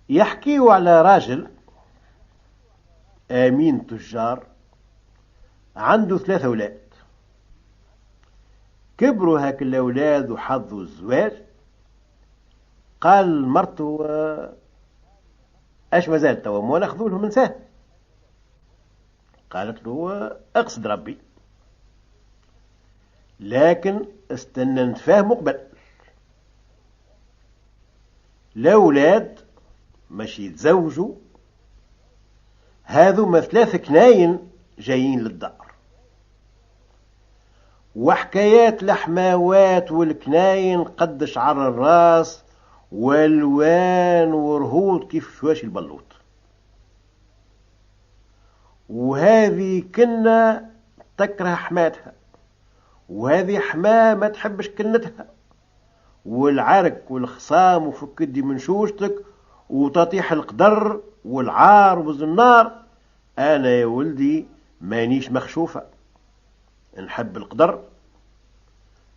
يحكيوا على راجل امين تجار عنده 3 أولاد. كبروا هاك الأولاد وحظوا الزواج. قال مرته اش مازال توا مو ناخذوا لهم نساء. قالت له اقصد ربي، لكن استنى نتفاهموا قبل. الأولاد ماشي يتزوجوا، هذوما 3 كناين جايين للدار، وحكايات الحماوات والكناين قد شعر الراس والوان ورهوط كيف شواشي البلوط. وهذه كنا تكره حماتها، وهذه حماه ما تحبش كنتها، والعرك والخصام وفكدي من شوشتك وتطيح القدر والعار والزنار. انا يا ولدي مانيش مخشوفة، نحب القدر.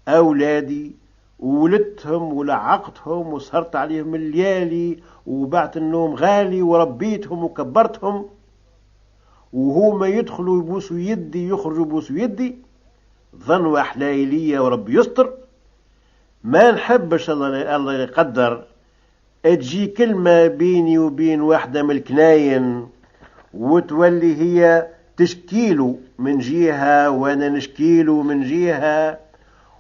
اولادي ولدتهم ولعقتهم وسهرت عليهم الليالي وبعت النوم غالي وربيتهم وكبرتهم، وهما يدخلوا يبوسوا يدي يخرجوا يبوسوا يدي. ظنوا أحلى ليا وربي يستر. ما نحبش الله يقدر تجي كلمة بيني وبين واحدة من الكناين وتولي هي تشكيله من جهة وانا نشكيله من جهة،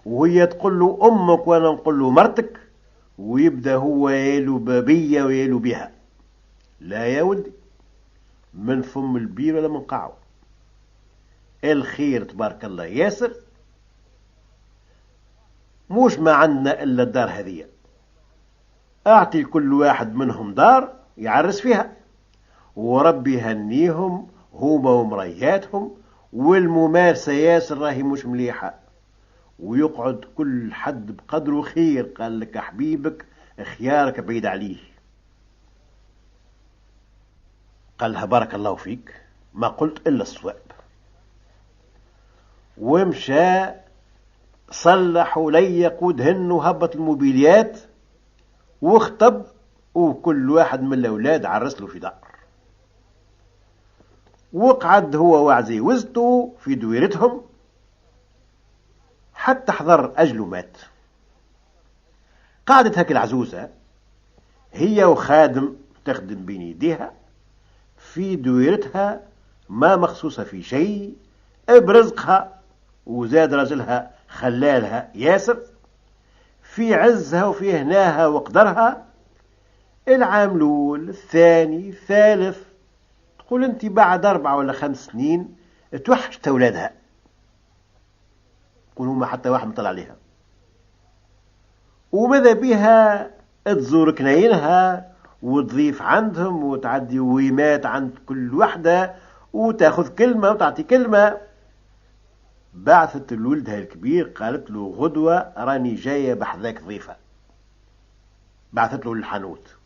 وهي تقول له امك وانا نقول له مرتك، ويبدا هو يالو بابية ويالو بها. لا يا ولدي، من فم البير ولا من قاعه. الخير تبارك الله ياسر، موش ما عندنا الا الدار هذه. اعطي كل واحد منهم دار يعرس فيها، وربي هنيهم هما ومرياتهم. والممارسة ياسر راهي مش مليحة، ويقعد كل حد بقدره خير. قال لك حبيبك خيارك بعيد عليه. قالها بارك الله فيك، ما قلت إلا الصواب. ومشى صلح وليق ودهن وهبط الموبيليات واخطب، وكل واحد من الأولاد عرس له في دار. وقعد هو وعزي وزته في دويرتهم حتى حضر أجله مات. قعدت هك العزوزة هي وخادم تخدم بين يديها في دويرتها، ما مخصوصة في شيء برزقها. وزاد رجلها خلالها ياسر في عزها وفي هناها وقدرها. العام الأول الثاني الثالث تقول انت بعد 4 ولا 5 سنين توحشت أولادها، يقولوا ما حتى واحد مطلع عليها. وماذا بها تزور كناينها وتضيف عندهم وتعدي ويمات عند كل وحدة وتاخذ كلمة وتعطي كلمة. بعثت لولدها الكبير قالت له غدوة راني جاية بحذاك ضيفة. بعثت له للحانوت.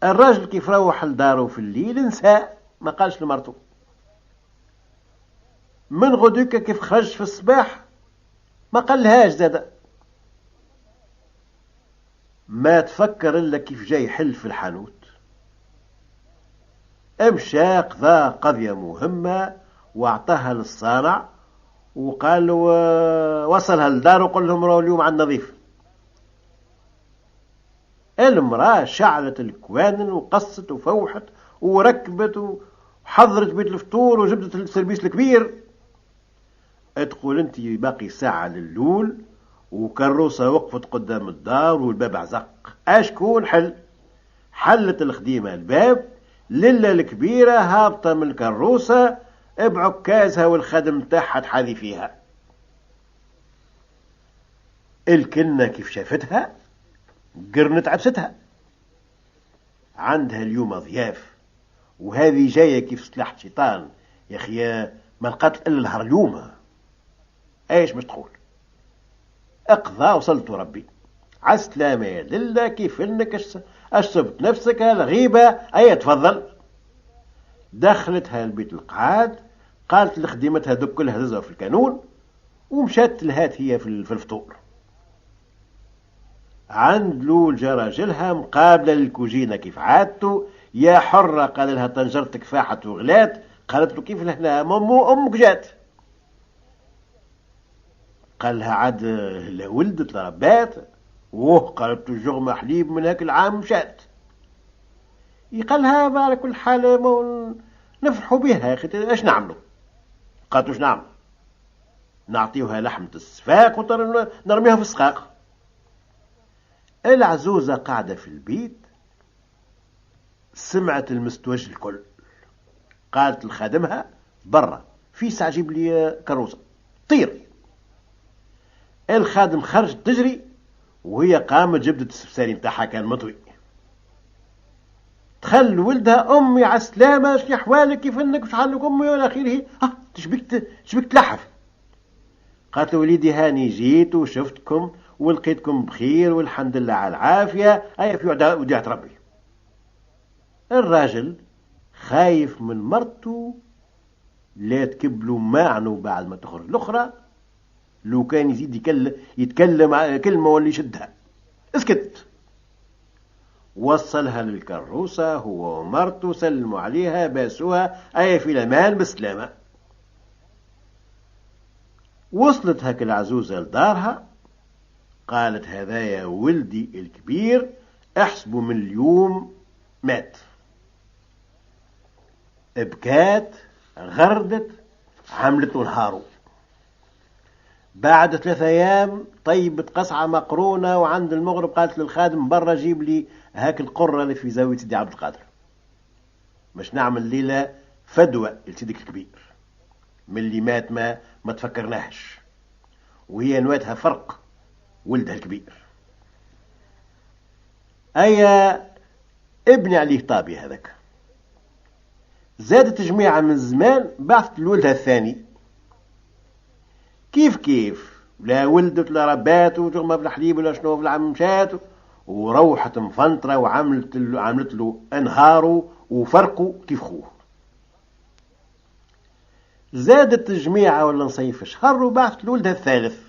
الراجل كيف روح لداره في الليل نسى، ما قالش لمرته. من غدوك كيف خرج في الصباح ما قالهاش زاد. ما تفكر إلا كيف جاي حل في الحانوت. امشى قضى قضية مهمة واعطاها للصانع وقال له وصلها للدار وقال لهم راهو اليوم عندنا ضيف. المرأة شعلت الكوانن وقصت وفوحت وركبت وحضرت بيت الفطور وجبدت السربيس الكبير. تقول انت باقي ساعة للول وكروسة وقفت قدام الدار والباب عزق. اشكون حل؟ حلت الخديمة الباب، للا الكبيرة هابطة من الكروسة بعكازها والخدم تاعها تحاذي فيها. الكنة كيف شافتها قرنت عبستها. عندها اليوم ضياف وهذه جاية كيف سلاح شيطان. يا أخي ما لقات إلا الهر اليوم. ايش باش تقول؟ اقضى وصلت ربي عالسلامة يا لله. كيف انك اشربت نفسك الغيبة. اي تفضل. دخلتها البيت القعاد، قالت لخدمتها دوك كلها هزها في الكانون ومشات لهات هي في الفطور. عند لول جا راجلها مقابلة للكوجينة كيف عادته. يا حرة قال لها طنجرتك فاحت وغلات. قالت له كيف لهنا أمك جات. قال لها عاد لا ولدت لا ربات. قالت له جغمة حليب من هاك العام مشات. قال لها على كل حال نفرحوا بها يا أخي ايش نعملوا. قالت له ايش نعمل. نعطيوها لحمة السفاق ونرميها في السقاق. العزوزة قاعدة في البيت سمعت المستوج الكل. قالت لخادمها برا في ساعة جيب لي كروسة طير. الخادم خرج تجري وهي قامت جبدت السفساري متاعها كان مطوي. دخل ولدها امي على السلامه شنو احوالك كيف انك وش حالك امي والى اخره. تشبك تلحف. قالت له وليدي هاني جيت وشفتكم ولقيتكم بخير والحمد لله على العافيه هيا في وديعة ربي. الراجل خايف من مرته لا تكبلوا معنه بعد ما تخرج الاخرى. لو كان يزيد يتكلم كلمه ولا يشدها اسكت. وصلها للكروسة هو ومرته سلموا عليها باسوها أي في الأمان بالسلامة. وصلت هك العزوزة لدارها. قالت هذا يا ولدي الكبير احسبوا من اليوم مات. بكات غردت عملت نهارو. بعد 3 أيام طيبت قصعة مقرونة وعند المغرب قالت للخادم برا جيب لي هاك القرة اللي في زاوية سيدي عبد القادر مش نعمل ليلة فدوى لسيدك الكبير من اللي مات ما تفكرناهش. وهي نواتها فرق ولدها الكبير. أيا ابني عليه طابي هذاك. زادت جميعة من زمان بعثت لولدها الثاني كيف لا ولدت لا ربات وتغمى بالحليب ولا شنو في العم مشات وروحت مفنطرة وعملت له انهاره وفرقه كيف خوه. زادت الجميعة ولا نصيف شهر وبعثت لولدها الثالث.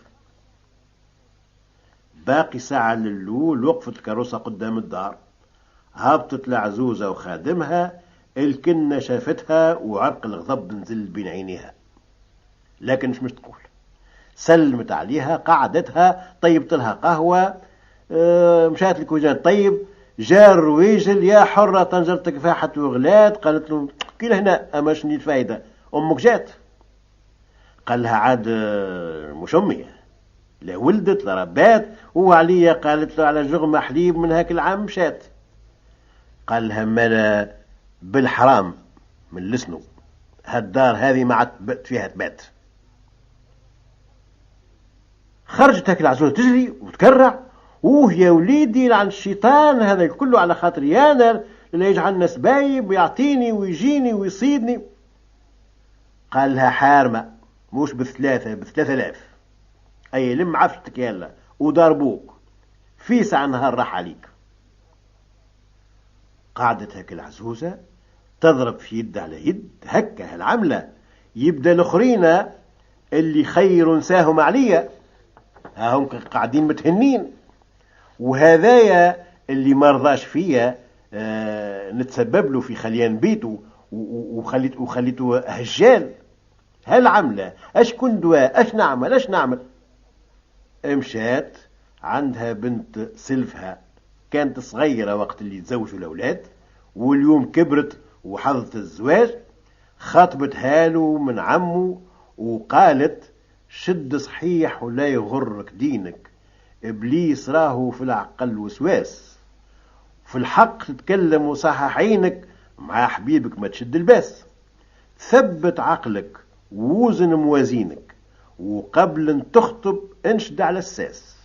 باقي ساعة للول وقفت كروسة قدام الدار. هبطت العزوزة وخادمها الكنة شافتها وعرق الغضب نزل بين عينيها لكن مش تقول. سلمت عليها قعدتها طيبت لها قهوة. مشات الكوجان طيب جار رويجل يا حرة طنجرتك فاحت وغلات. قالت له كي لهنا اما شني الفايدة امك جات. قال لها عاد مش امي لا ولدت لا ربات وعليا. قالت له على جغمة حليب من هاك العام مشات. قال لها مالا بالحرام من لسنو هالدار هذه ما عاد فيها تبات. خرجت هاك العزوزة تجري وتكرع يا وليدي لعن الشيطان هذا كله على خاطري انا اللي يجعلنا سبايب ويعطيني ويجيني ويصيدني. قال لها حارمة مش ب3000 اي لم عفتك يلا وضربوك في ساعة نهار راح عليك. قعدت هاك العزوزة تضرب في يد على يد هكا هالعملة يبدأ الاخرين اللي خير نساهم عليا هم قاعدين متهنين وهذايا اللي مرضاش فيا نتسبب له في خليان بيته وخليته هجال. هالعملة اش كن دواء اش نعمل. مشات عندها بنت سلفها كانت صغيرة وقت اللي تزوجوا الأولاد واليوم كبرت وحضت الزواج. خطبتها له من عمه وقالت شد صحيح ولا يغرك دينك إبليس راهو في العقل وسواس في الحق تتكلم وصحح عينك مع حبيبك ما تشد الباس. ثبت عقلك ووزن موازينك وقبل ان تخطب انشد على الساس.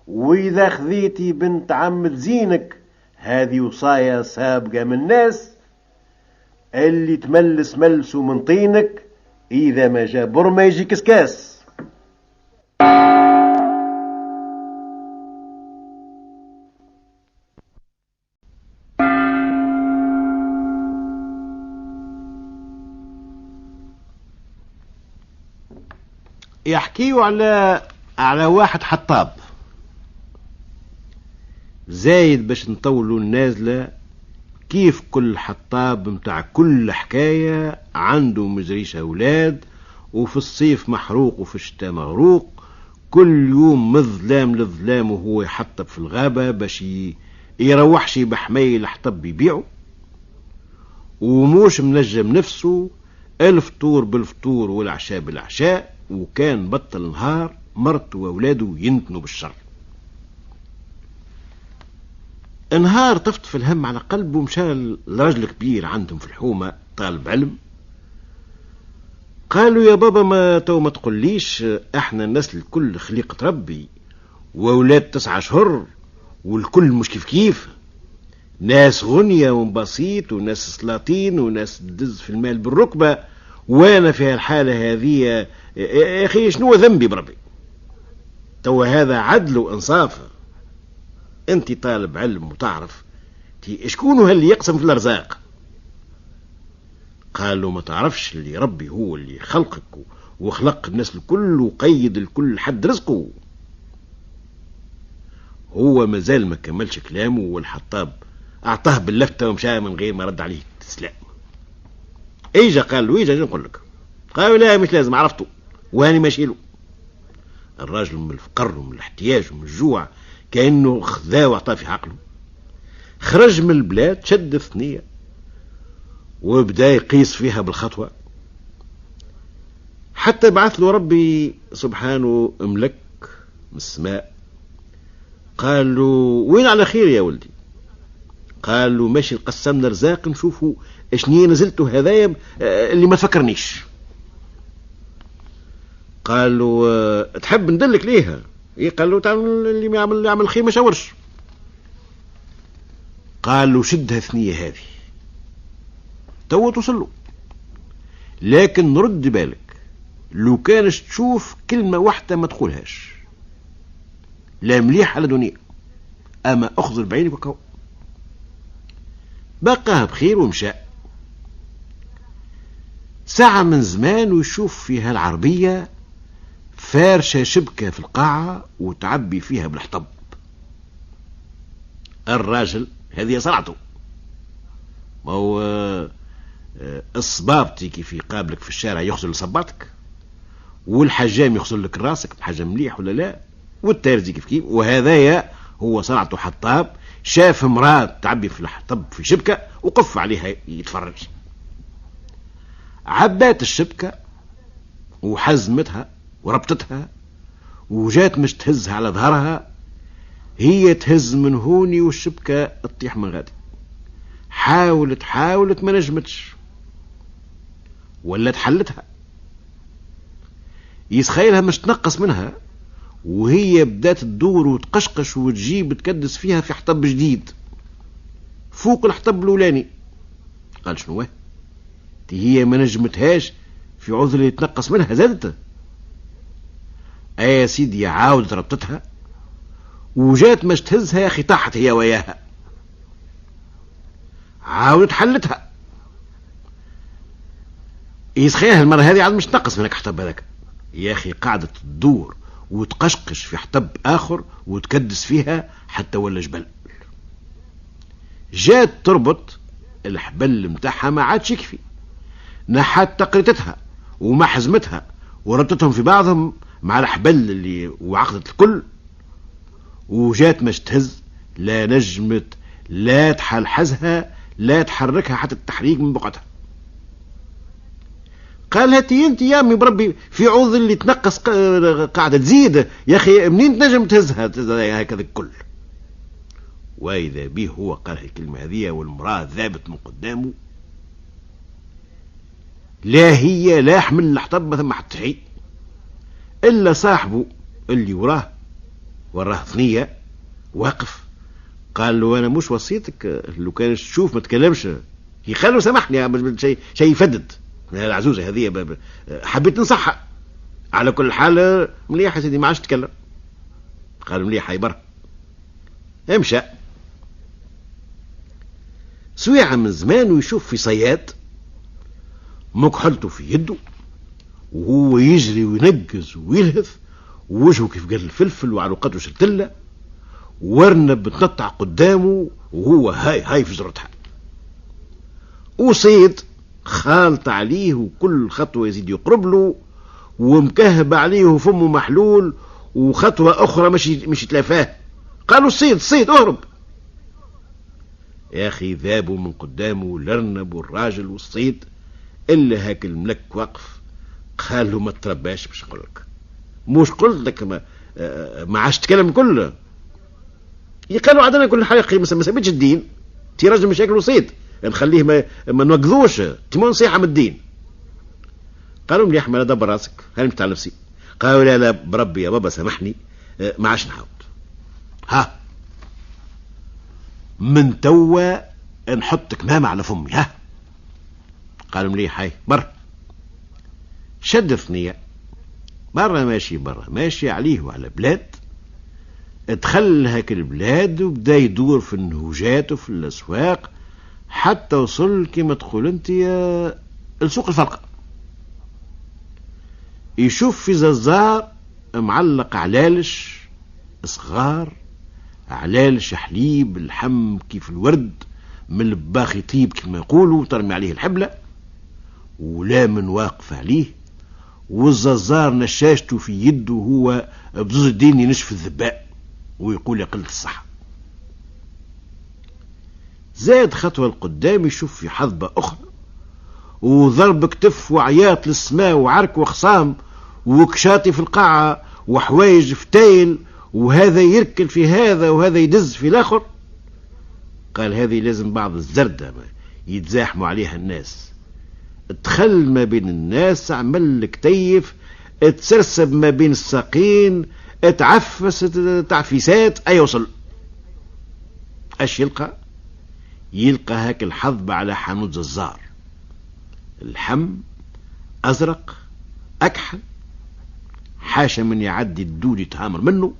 واذا خذيتي بنت عم تزينك هذه وصايا سابقة من الناس اللي تملس ملسه من طينك اذا ما جا بر ما يجي كسكاس. يحكيوا على واحد حطاب زايد باش نطولوا النازلة، كيف كل حطاب متاع كل حكاية عنده مجريش أولاد، وفي الصيف محروق وفي الشتاء مغروق، كل يوم مظلام لظلام وهو يحطب في الغابة باش يروحش بحمايل حطب يبيعه، وموش منجم نفسه، الفطور بالفطور والعشاء بالعشاء، وكان بطل نهار مرته وأولاده ينتنوا بالشر. نهار طفطف الهم على قلبه، مشى لرجل كبير عندهم في الحومة طالب علم. قالوا يا بابا ما تقوليش، احنا الناس الكل خليقة ربي، واولاد 9 شهور، والكل مش كيف ناس غنية وبسيط، وناس سلاطين، وناس تدز في المال بالركبة، وانا في هالحالة هذه يا اخي شنو ذنبي بربي؟ تو هذا عدل وانصاف. انت طالب علم وتعرف شكون اللي يقسم في الارزاق؟ قالوا ما تعرفش اللي ربي هو اللي خلقك وخلق الناس الكل وقيد الكل حد رزقه؟ هو مازال ما كملش كلامه، والحطاب اعطاه باللفتة ومشى من غير ما رد عليه تسلام. ايجا قال له ايجا نقول لك. قال لا مش لازم، عرفته وهاني ماشي له. الراجل من الفقر ومن الاحتياج ومن الجوع كأنه خذاه وعطاه في عقله، خرج من البلاد، شد ثنية وبدا يقيس فيها بالخطوة، حتى بعث له ربي سبحانه ملك من السماء. قال له وين على خير يا ولدي؟ قال له ماشي نقسمنا رزاق نشوفوا اشني نزلته هذايا اللي ما تفكرنيش. قال له تحب ندلك ليها؟ قال له تعمل اللي يعمل خير ما شاورش. قال له شدها ثنية هذه تو توصل له، لكن رد بالك لو كانش تشوف كلمة واحدة ما تقولهاش، لا مليح على دنيا، اما اخذر بعينك وكو. بقى بخير ومشى. ساعة من زمان ويشوف فيها العربية فارشة شبكة في القاعة وتعبي فيها بالحطب. الراجل هذه صنعته، ما هو الصبابتي كيف يقابلك في الشارع يغسل صباتك، والحجام يغسل لك راسك بحاجة مليح ولا لا، والتارزي كيف، وهذايا هو صنعته حطاب. شاف امرأة تعبي في الحطب في شبكة وقف عليها يتفرج، عبات الشبكة وحزمتها وربطتها، وجات مش تهزها على ظهرها، هي تهز من هوني والشبكة تطيح من غادي. حاولت ما نجمتش، ولا تحلتها، يسخيلها مش تنقص منها، وهي بدات تدور وتقشقش وتجيب تكدس فيها في حطب جديد فوق الحطب الاولاني. قال شنو هي ما نجمتهاش في عذر يتنقص منها زادت. يا سيدي عاودت ربطتها وجات مش تهزها يا اخي طاحت هي وياها، عاودت حلتها، يسخيها المرة هذه عاد مش تنقص منك حطب هذاك يا اخي، قعدت تدور وتقشقش في حطب اخر وتكدس فيها حتى ولا جبل. جات تربط الحبل متاعها ما عادش يكفي، نحت تقريتها وما حزمتها وربطتهم في بعضهم مع الحبل اللي وعقدت الكل، وجات مش تهز، لا نجمت لا تحلحزها لا تحركها حتى التحريك من بقعتها. قال هاتي انت يا امي بربي في عوض اللي تنقص قاعدة تزيد يا اخي، منين تنجم تهزها هكذا الكل؟ واذا به هو قال الكلمة هذه والمرأة ذابت من قدامه، لا هي لا حمل الحطب ما ثم حتى شيء الا صاحبه اللي وراه ثنية واقف. قال له انا مش وصيتك، لو كان تشوف ما تكلمش. يخلوا سامحني شيء يفدد العزوزة هذه، حبيت نصحها. على كل حال مليح يا سيدي ما عادش تكلم. قال مليح يبرا. امشى سويعة من زمان ويشوف في صياد مكحلته في يده وهو يجري وينقز ويلهث، ووجهه كيف قال الفلفل وعروقته شلتله، وارنب تنطع قدامه وهو هاي في جرتها. وصيد خالط عليه وكل خطوة يزيد يقرب له ومكهب عليه وفمه محلول وخطوة أخرى مش يتلافاه. قالوا الصيد اهرب. يا أخي ذابوا من قدامه الأرنب والراجل والصيد إلا هاك الملك واقف. قال له ما ترباش باش نقولك، مش قلت لك ما عادش تكلم كله. قالوا عندنا كل حاجة ما سبيتش الدين، تي راجل مش ياكل وصيد نخليه ما نوقذوش، تي نصيحة من الدين. قالوا مليح ما دبر راسك هاني مش تعرف نفسي. قالوا لا بربي يا بابا سامحني ما عادش نحاول. ها من توا نحط كمامة على فمي. ها قالوا مليح هاي بر. شد ثنية برا ماشي عليه وعلى بلاد. ادخل هاك البلاد وبدا يدور في النهوجات وفي الأسواق حتى وصل كما تقول انت لسوق الفرقة. يشوف في ززار معلق علالش صغار، علالش حليب الحم كيف الورد من الباخ يطيب كما يقولوا، ترمي عليه الحبلة ولا من واقف عليه، والززار نشاشته في يده هو بزوز الدين ينشف الذباء ويقول يقل الصحة. زاد خطوة القدام يشوف في حظبة أخرى وضرب كتف وعياط للسماء وعرك وخصام وكشاطي في القاعة وحوايج فتايل، وهذا يركل في هذا وهذا يدز في الآخر. قال هذه لازم بعض الزردة يتزاحموا عليها الناس. ادخل ما بين الناس، عمل كتيف، اتسرسب ما بين الساقين، اتعفس تعفيسات. اي وصل اش يلقى هاك الحظبة على حانوت ززار، الحم ازرق اكحل، حاشا من يعدي الدود يتهامر منه،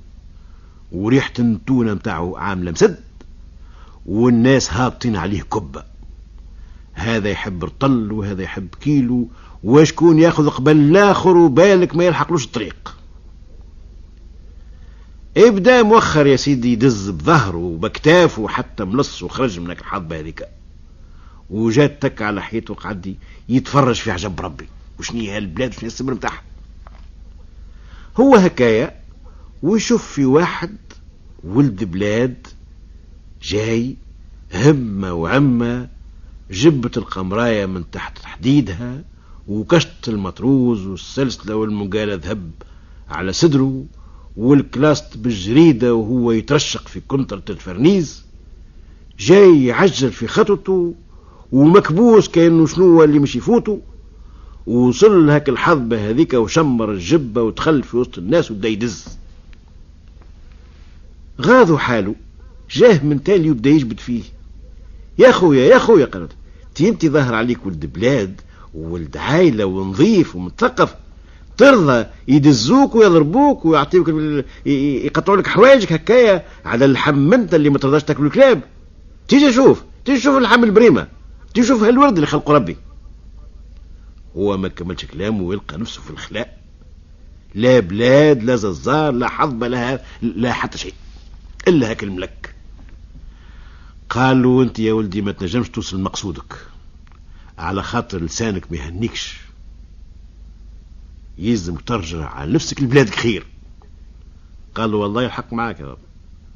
وريحة التونة متاعه عاملة مسد، والناس هابطين عليه كبة. هذا يحب رطل وهذا يحب كيلو، وشكون ياخذ قبل الاخر وبالك ما يلحقلوش الطريق. ابدا مؤخر يا سيدي يدز بظهره وبكتافه حتى ملص وخرج من الحظبة هذيك، وجات تك على حيط وقعد يتفرج في عجب ربي وشني هالبلاد وشني السمر متاعها. هو هكايا ويشوف في واحد ولد بلاد جاي همة وعمة، جبت القمراية من تحت تحديدها وكشت المطروز والسلسلة والمقالة ذهب على صدره والكلاست بالجريدة وهو يترشق في كنترة الفرنيز، جاي يعجل في خطوته ومكبوس كأنه شنو اللي مش يفوته. ووصل هاك الحظبة هذيك وشمر الجبة ودخل في وسط الناس وبدا يدز. غاضوا حاله، جاه من تالي وبدا يجبد فيه. يا خويا قالت انت ظاهر عليك ولد بلاد وولد عائلة ونظيف ومتثقف، ترضى يدزوك ويضربوك ويعطيوك يقطعوا لك حوايجك هكايا على اللحم انت اللي ما ترضاش تاكل الكلاب؟ تيجي شوف اللحم البريمة، تيجي شوف هالورد اللي خلقه ربي. هو ما كملش كلامه ويلقى نفسه في الخلاء، لا بلاد لا ززار لا حظبة لا حتى شيء الا هاك الملك. قال له انت يا ولدي ما تنجمش توصل مقصودك على خاطر لسانك ما يهنيكش، يلزمك ترجع على نفسك لبلادك خير. قال له والله الحق معاك يا رب،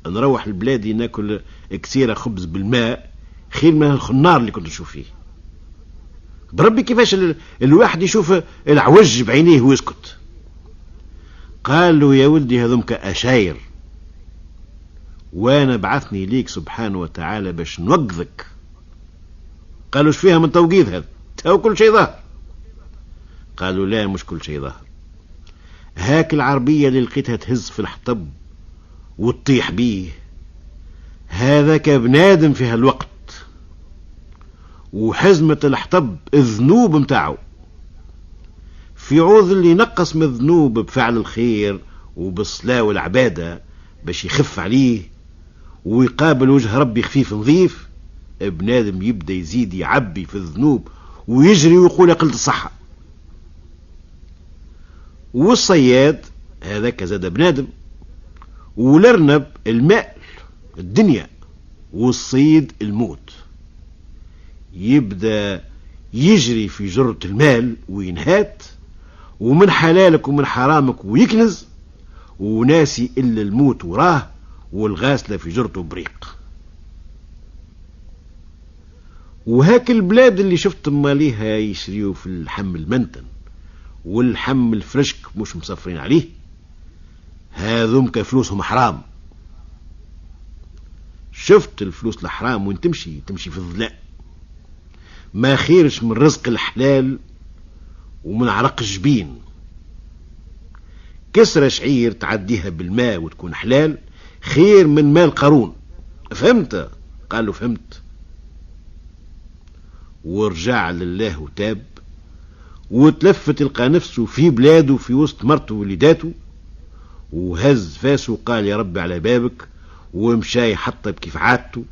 نروح لبلادي ناكل كثيرة خبز بالماء خير من الخنار اللي كنت نشوف فيه. بربي كيفاش الواحد يشوف العوج بعينيه ويسكت. قال له يا ولدي هذمك أشاير، وانا بعثني ليك سبحانه وتعالى باش نوقذك. قالوا ايش فيها من توقيذ هذا؟ تو كل شيء ظاهر. قالوا لا مش كل شيء ظاهر، هاك العربية اللي لقيتها تهز في الحطب وتطيح بيه هذاك بنادم في هالوقت، وحزمة الحطب الذنوب متاعه، في عوض اللي ينقص من الذنوب بفعل الخير وبالصلاة والعبادة باش يخف عليه ويقابل وجه ربي خفيف نظيف، ابنادم يبدأ يزيد يعبي في الذنوب ويجري ويقول أقلت الصحة. والصياد هذاك زاد بنادم، والارنب الماء الدنيا، والصيد الموت. يبدأ يجري في جرة المال وينهات، ومن حلالك ومن حرامك ويكنز، وناسي إلا الموت وراه، والغاسلة في جرته بريق. وهاك البلاد اللي شفت ماليها يشريوا في اللحم المنتن واللحم الفرشك مش مسفرين عليه، هذوم كفلوسهم حرام. شفت الفلوس الحرام وين تمشي في الظلام، ما خيرش من رزق الحلال ومن عرق الجبين. كسرة شعير تعديها بالماء وتكون حلال خير من مال قارون. فهمت؟ قال له فهمت. ورجع لله وتاب، وتلف تلقى نفسه في بلاده في وسط مرته ووليداته، وهز فاسه وقال يا ربي على بابك، ومشى يحطب كيف عادته،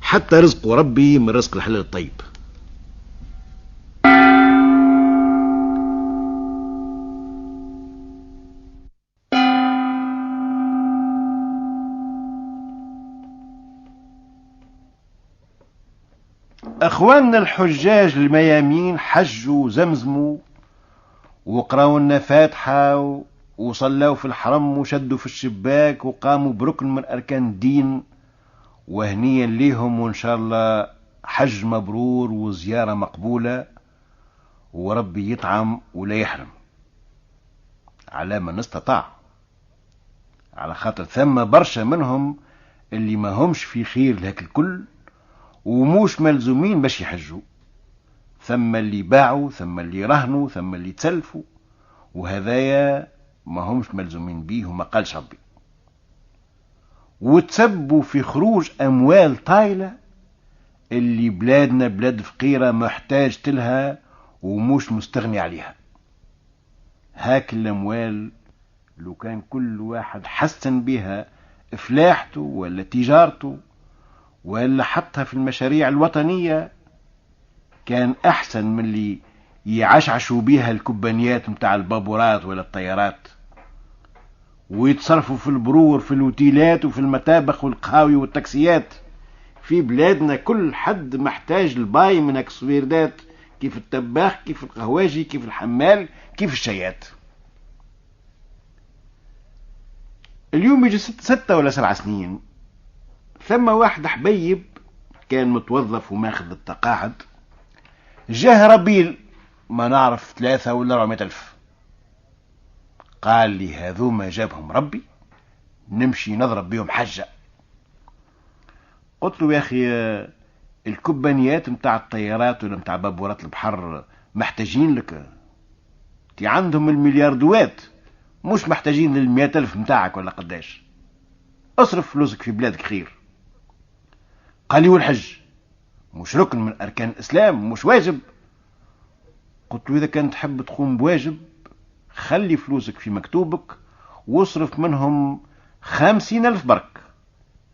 حتى رزقه ربي من رزق الحلال الطيب. اخواننا الحجاج الميامين حجوا زمزموا وقراوا لنا فاتحة وصلوا في الحرم وشدوا في الشباك وقاموا بركن من أركان الدين، وهنيا ليهم وإن شاء الله حج مبرور وزيارة مقبولة، وربي يطعم ولا يحرم على من استطاع، على خاطر ثم برشا منهم اللي ما همش في خير لهك الكل وموش ملزومين باش يحجوا. ثم اللي باعوا، ثم اللي رهنوا، ثم اللي تسلفوا، وهذايا ما همش ملزومين بيه وما قالش ربي. وتسبوا في خروج أموال طايلة اللي بلادنا بلاد فقيرة محتاج تلها وموش مستغني عليها. هاك الأموال لو كان كل واحد حسن بها فلاحته ولا تجارته ولا حطها في المشاريع الوطنية، كان أحسن من اللي يعشعشوا بيها الكبانيات متاع البابورات ولا الطيارات، ويتصرفوا في البرور في الوتيلات وفي المطابخ والقهاوي والتاكسيات. في بلادنا كل حد محتاج الباي من الصويردات، كيف الطباخ، كيف القهواجي، كيف الحمال، كيف الشيات. اليوم يجي 6 ولا 7 سنين ثم واحد حبيب كان متوظف وماخذ التقاعد، جاه ربيل ما نعرف 3 ولا 400 ألف، قال لي هذوما جابهم ربي نمشي نضرب بيهم حجة. قلت له يا أخي الكبانيات متاع الطيارات ولا متاع بابورات البحر محتاجين لك، تي عندهم الملياردوات مش محتاجين لل100 ألف متاعك ولا قداش، اصرف فلوسك في بلادك خير. قال لي والحج مش ركن من أركان الإسلام مش واجب. قلت له إذا كان تحب تقوم بواجب خلي فلوسك في مكتوبك واصرف منهم 50 ألف برك،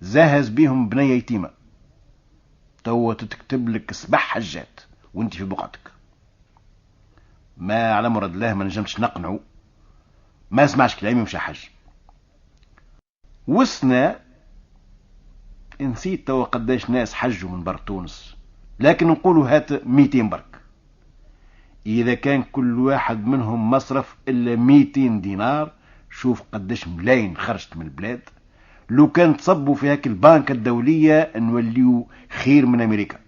زاهز بيهم بنية يتيمة، تو تكتب لك 7 حجات وانت في بقعتك. ما على مراد الله ما نجمتش نقنعه، ما سمعش كلامي مش حج. وسنا نسيت تو قداش ناس حجوا من بر تونس، لكن نقولوا هات 200 برك. إذا كان كل واحد منهم مصرف إلا 200 دينار، شوف قداش ملايين خرجت من البلاد. لو كان تصبوا في هاك البنك الدولية نوليو خير من أمريكا.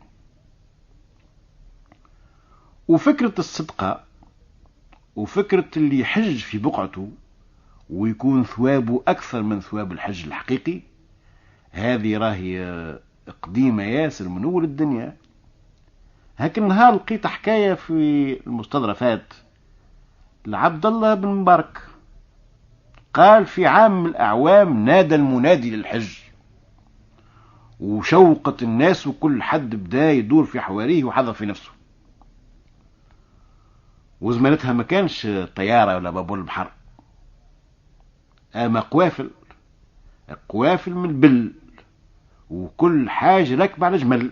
وفكرة الصدقة وفكرة اللي يحج في بقعته ويكون ثوابه أكثر من ثواب الحج الحقيقي، هذه راهي قديمة ياسر من أول الدنيا. هاك النهار لقيت حكاية في المستدرفات لعبد الله بن مبارك، قال في عام من الأعوام نادى المنادي للحج وشوقت الناس وكل حد بدا يدور في حواريه وحضر في نفسه. وزمانتها ما كانش طيارة ولا بابور البحر، اما قوافل من البل، وكل حاجة راكب على جمل،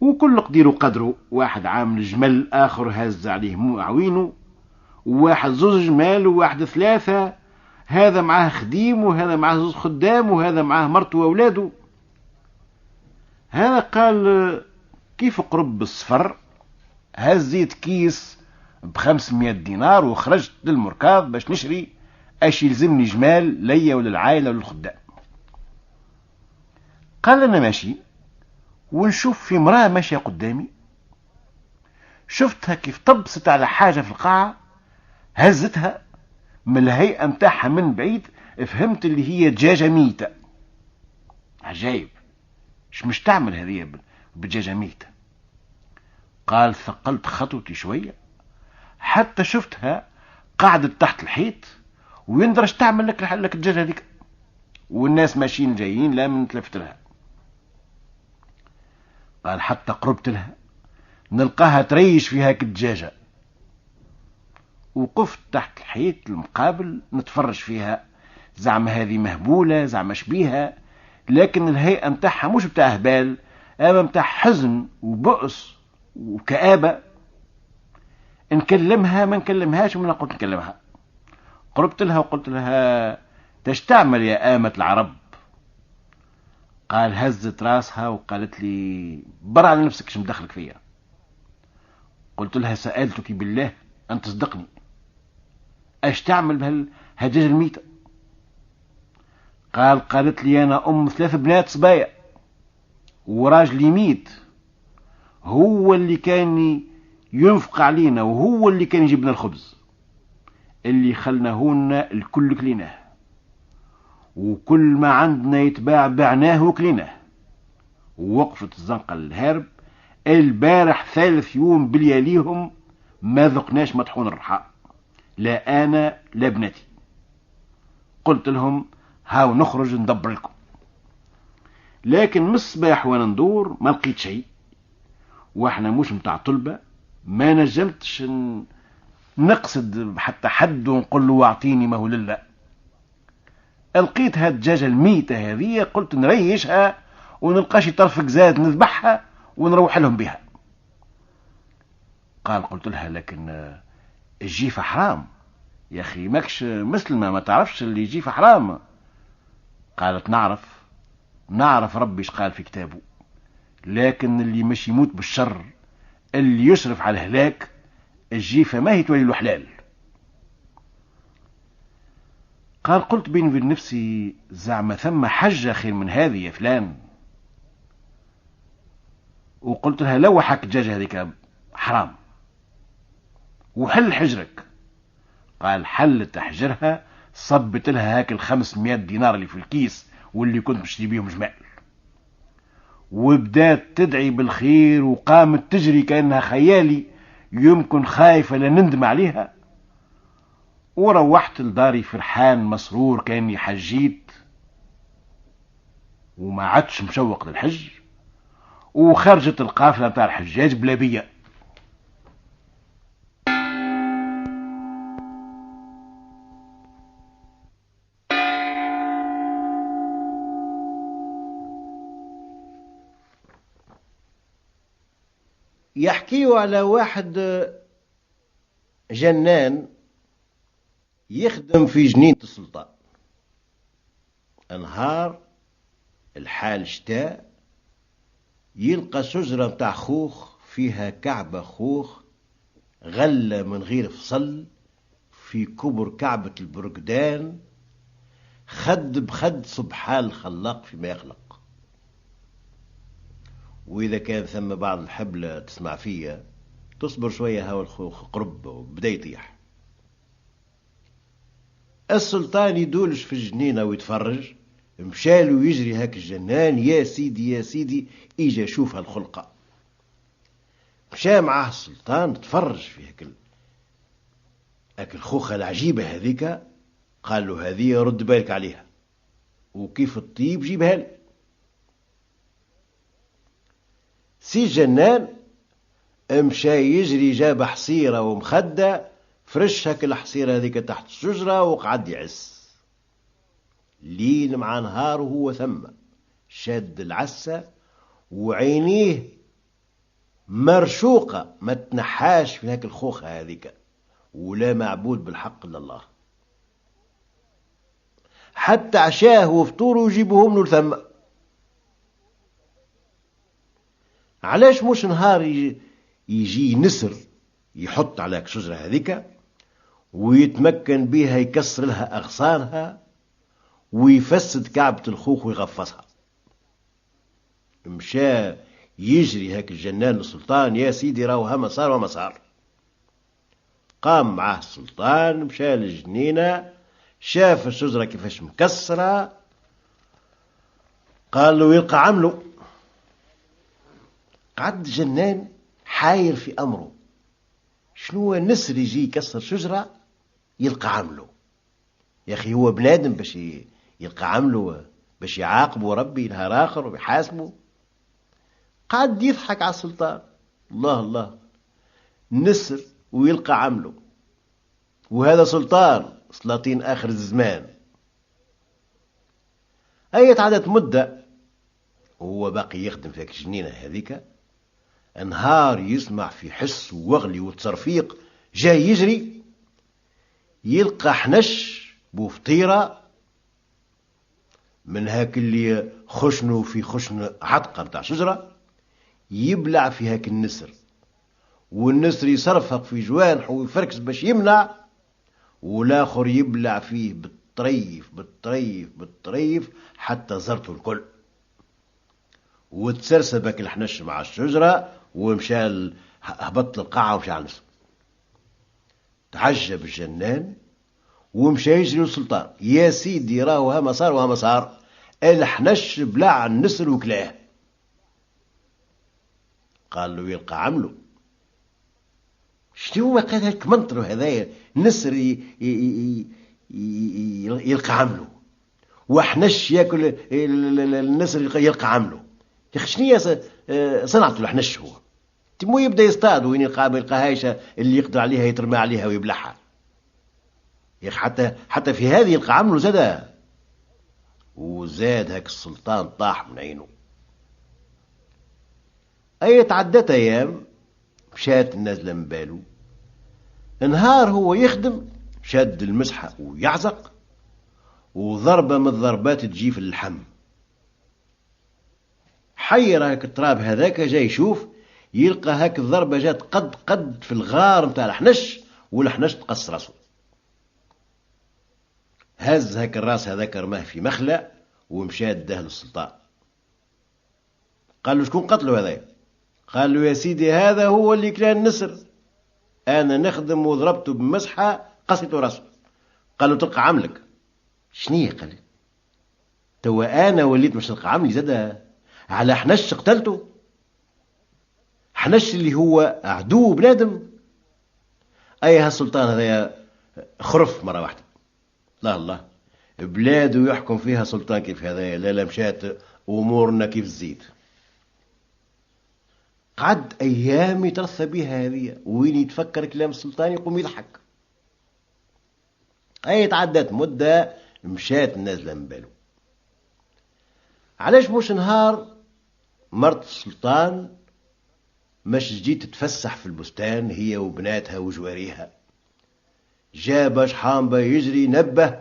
وكل قدير وقدره، واحد عامل جمل آخر هز عليه عوينه، وواحد 2 جمال وواحد 3، هذا معاه خديم وهذا معاه زوج خدام وهذا معاه مرته وأولاده. هذا قال كيف قرب الصفر هزيت كيس ب500 دينار وخرجت للمركاض باش نشري اش يلزمني جمال ليا وللعائلة وللخدام. قال أنا ماشي ونشوف في امرأة ماشية قدامي، شفتها كيف طبست على حاجة في القاعة، هزتها من الهيئة متاعها من بعيد، فهمت اللي هي دجاجة ميتة. عجايب، مش تعمل هذه بدجاجة ميتة؟ قال ثقلت خطوتي شوية حتى شفتها قاعدة تحت الحيط ويندرش تعمل لك الدجاجة هذيك، والناس ماشيين جايين لا من تلفت لها. قال حتى قربت لها نلقاها تريش في هاك الدجاجة، وقفت تحت الحيط المقابل نتفرج فيها، زعم هذه مهبولة زعم شبيها، لكن الهيئة متاعها مش بتاع هبال، اما متاع حزن وبؤس وكآبة. نكلمها ما نكلمهاش ومن قلت نكلمها. قربت لها وقلت لها تشتعمل يا آمة العرب؟ قال هزت راسها وقالت لي بر على نفسك شو مدخلك فيا. قلت لها سألتك بالله أن تصدقني، اش تعمل بهالهجاج الميتة؟ قالت لي أنا أم 3 بنات صبايا وراجلي ميت، هو اللي كان ينفق علينا وهو اللي كان يجيب لنا الخبز، اللي خلناهن الكل كليناه، وكل ما عندنا يتباع بعناه وكليناه. ووقفت الزنقة الهارب، البارح 3 يوم بلياليهم ما ذقناش مطحون الرحاء، لا أنا لا بنتي. قلت لهم هاو نخرج ندبر لكم، لكن من الصباح وانا ندور ما لقيت شيء، واحنا مش متاع طلبة، ما نجمتش نقصد حتى حد ونقول له اعطيني ما هو لله. لقيت هاد الدجاجة الميتة هذه، قلت نريشها ونلقى شي طرف زاد نذبحها ونروح لهم بها. قلت لها لكن الجيفة حرام يا أخي، ماكش مسلمة ما تعرفش اللي الجيفة حرام؟ قالت نعرف ربي ايش قال في كتابه، لكن اللي مش يموت بالشر اللي يشرف على الهلاك الجيفة ما هي تولي له حلال. قلت بيني وبين نفسي زعما ثم حجة خير من هذه يا فلان. وقلت لها لوحك الدجاجة هذيك حرام وحل حجرك. حلت حجرها، صبت لها هاك 500 دينار اللي في الكيس واللي كنت بشتري بيهم جمال، وبدات تدعي بالخير وقامت تجري كأنها خيالي، يمكن خايفة لنندم عليها. وروحت لداري فرحان مسرور كأني حجيت وما عادش مشوق للحج، وخرجت القافلة متاع الحجاج بلا بيا. يحكيوا على واحد جنان يخدم في جنينة السلطان، نهار الحال شتاء يلقى شجرة متاع خوخ فيها كعبة خوخ غلة من غير فصل في كبر كعبة البرقدان، خد بخد سبحان الخلاق فيما يخلق. وإذا كان ثم بعض الحبلة تسمع فيها تصبر شوية، هوا الخوخ قرب وبدا يطيح. السلطان يدولش في الجنينة ويتفرج، مشالو يجري هاك الجنان، يا سيدي يا سيدي اجا شوف هالخلقة. مشى معاه السلطان تفرج في هاك الخوخة العجيبة هذيك، قال له هذه رد بالك عليها وكيف الطيب جيبها لي. سي الجنان مشى يجري، جاب حصيرة ومخدة، فرش هاك الحصيرة هذيك تحت الشجرة وقعد يعس ليل مع نهار، وهو ثم شاد العسة وعينيه مرشوقة ما تنحاش في هاك الخوخة هذيك، ولا معبود بالحق إلا الله. حتى عشاه وفطوره يجيبوهم له ثم. علاش مش نهار يجي نسر يحط على الشجرة هذيك ويتمكن بها يكسر لها أغصانها ويفسد كعبة الخوخ ويغفصها؟ مشى يجري هاك الجنان للسلطان: يا سيدي راهو هما صار وما صار. قام معاه السلطان، مشى للجنينة، شاف الشجرة كيفاش مكسرة، قال له يلقى عمله. قعد الجنان حاير في أمره، شنو نسر يجي يكسر شجرة يلقى عمله؟ يا أخي هو بنادم باش يلقى عمله باش يعاقبه ربي نهار آخر ويحاسبه؟ قعد يضحك على السلطان. الله الله، نسر ويلقى عمله، وهذا سلطان سلاطين آخر الزمان. أي عادت مدة وهو باقي يخدم في الجنينة هذيك، نهار يسمع في حس ووغلي وتصرفيق جاي يجري، يلقى حنش بوفطيرة من هاك اللي خشنه في خشن عتقة متاع شجرة، يبلع في هاك النسر، والنسر يصرفق في جوانحه ويفركس باش يمنع، والاخر يبلع فيه بالطريف بالطريف بالطريف حتى زرته الكل، وتسرسبك الحنش مع الشجرة ومشى هبط للقاعة ومشى على النسر. تعجب الجنان ومشى يجري للسلطان: يا سيدي راهو هما صار وهما صار، الحنش بلع النسر وكلاه. قال له يلقى عمله. شنو ما قال هيك منطره هذايا؟ نسر يلقى عمله، وحنش ياكل النسر يلقى عمله. يا اخي شنو صنعته الحنش؟ هو تمو يبدا يصطاد وين يلقى ما يلقاهاش اللي يقدر عليها يترمى عليها ويبلعها. يا اخي حتى في هذه يلقى عمله زاد. وزاد هاك السلطان طاح من عينه. أي تعدت أيام، مشات النازلة من باله. نهار هو يخدم، شد المسحة ويعزق، وضربة من الضربات تجي في اللحم. حير هاك التراب هذاك، جاي يشوف، يلقى هاك الضربة جات قد في الغار متاع الحنش، والحنش تقص راسه. هز هاك الراس هذاك رماه في مخلع ومشى داه للسلطان. قال له شكون قتله هذايا؟ قال له يا سيدي هذا هو اللي كلان النسر، انا نخدم وضربته بمسحه قصيته راسه. قال له تلقى عملك. شنية؟ قال لي توا انا وليت مش تلقى عملي زاد على حنش قتلته؟ حنش اللي هو عدو بنادم. اي هالسلطان هذايا خرف مره واحده. لا الله، بلاده يحكم فيها سلطان كيف هذايا؟ لا مشات امورنا كيف الزيت. قعد أيام يترثى بها هذه، وين يتفكر كلام السلطان يقوم يضحك. أي تعدت مدة، مشات النازلة من باله. علاش مش نهار مرت السلطان مش جيت تتفسح في البستان هي وبناتها وجواريها، جاب شحامبة يجري نبه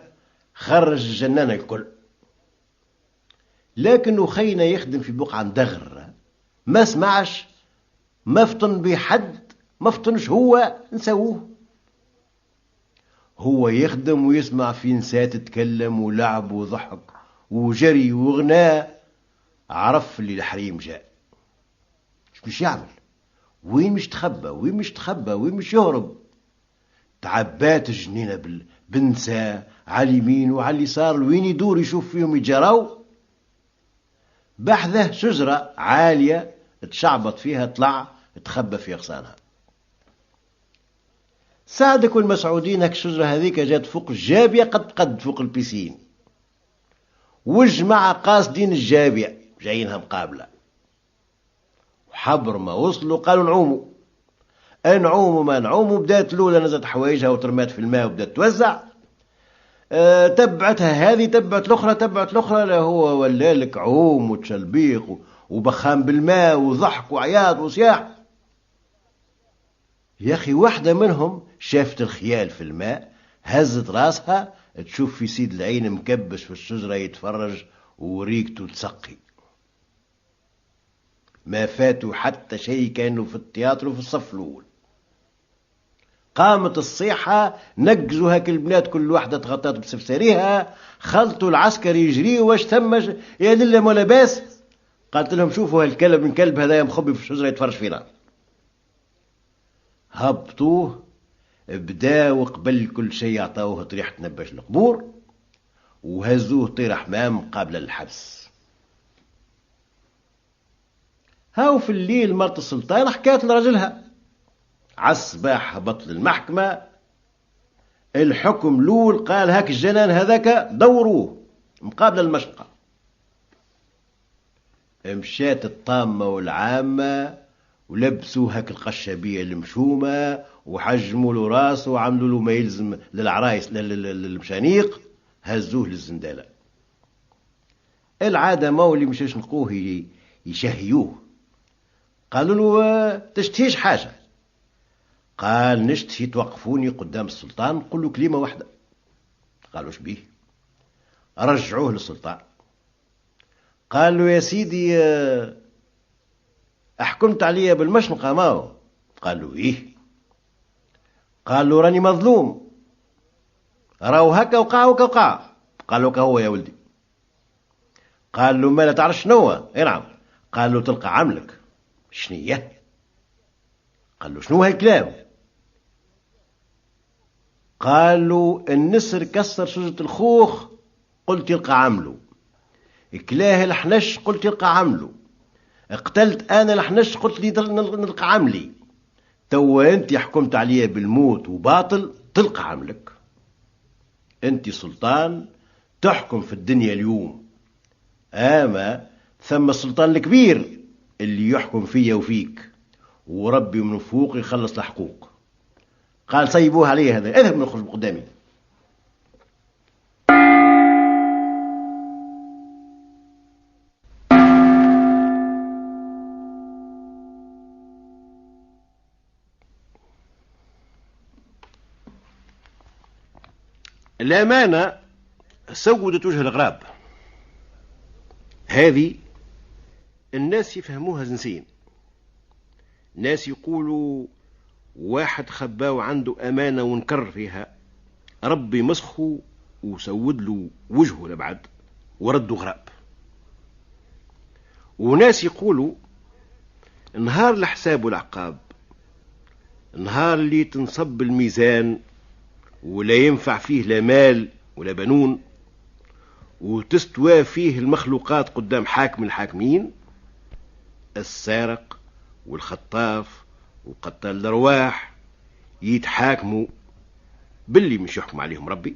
خرج الجنانة الكل. لكنه خينا يخدم في بقعة مدغر، ما سمعش، ما فطن بحد، ما فطنش هو نسووه. هو يخدم ويسمع في نساء تتكلم ولعب وضحك وجري وغناء، عرف اللي الحريم جاء. مش يعمل؟ وين مش تخبى؟ وين مش تخبى؟ وين مش يهرب؟ تعبات الجنينة بالنساء على اليمين وعلى اليسار، وين يدور يشوف فيهم يجراو. بحذه شجرة عالية تشعبط فيها، طلع تخبى في أغصانها. سعدك والمسعودين هاك الشجرة هذيك جات فوق الجابية، قد فوق البيسين، والجماعة قاصدين الجابية جايينها مقابلة. وحبر ما وصلوا قالوا نعوموا. نعوموا ما نعوموا، بدات الأولى نزلت حوايجها وترمات في الماء وبدات توزع. تبعتها هذه، تبعت الأخرى، تبعت الأخرى، لا هو ولا لك عوم وتشلبيق وبخام بالماء وضحك وعياط وصياح. يا أخي واحدة منهم شافت الخيال في الماء، هزت راسها تشوف في سيد العين مكبش في الشجرة يتفرج وريقته تسقي. ما فاتوا حتى شيء، كانوا في التياترو في الصف الأول. قامت الصيحة، نقزوا هاك البنات كل واحدة تغطات بسفساريها، خلطوا العسكري يجري واش ثم يا لله ما لاباس. قالت لهم شوفوا هالكلب من كلب هذا مخبي في الشجرة يتفرج فينا. هبطوه، بداوا قبل كل شيء عطاوه طريحة نباش القبور وهزوه طير حمام قابل الحبس. هاو في الليل مرت السلطان حكات لرجلها، عالصباح هبط للمحكمة. الحكم لول قال هاك الجنان هذاك دوروه مقابل المشقة. مشات الطامة والعامة ولبسوا هاك القشابية المشومة وحجموا له راسه وعملوا له ما يلزم للعرايس للمشانيق، هزوه للزندالة. العادة مولي مشاش نلقوه يشهيوه. قالوا له تشتهيش حاجة؟ قال نشتهي توقفوني قدام السلطان نقول له كلمة واحدة. قالوا ايش بيه؟ رجعوه للسلطان. قال له يا سيدي أحكمت عليا بالمشنقة ماهو؟ قال له إيه. قال له راني مظلوم، راهو هكا وقع وقع. قال له هو يا ولدي. قال له ما لا تعرف شنو؟ نعم. قال له تلقى عملك. شنية؟ قال له شنو هالكلام؟ قال له النسر كسر شجرة الخوخ قلت يلقى عمله، كلاه الحنش قلت يلقى عمله، قتلت انا الحنش قلت لي نلقى عملي، توا انت حكمت عليا بالموت وباطل تلقى عملك. انت سلطان تحكم في الدنيا اليوم، اما ثم السلطان الكبير اللي يحكم فيا وفيك، وربي من فوق يخلص الحقوق. قال سيبوه عليه هذا، اذهب من خرج قدامي. الأمانة سودت وجه الغراب. هذه الناس يفهموها زنسين. ناس يقولوا واحد خباو عنده أمانة ونكر فيها، ربي مسخه وسود له وجهه لبعد وردوا غراب. وناس يقولوا نهار الحساب والعقاب، نهار اللي تنصب الميزان ولا ينفع فيه لا مال ولا بنون، وتستوى فيه المخلوقات قدام حاكم الحاكمين، السارق والخطاف وقتال الأرواح يتحاكموا باللي مش يحكم عليهم ربي.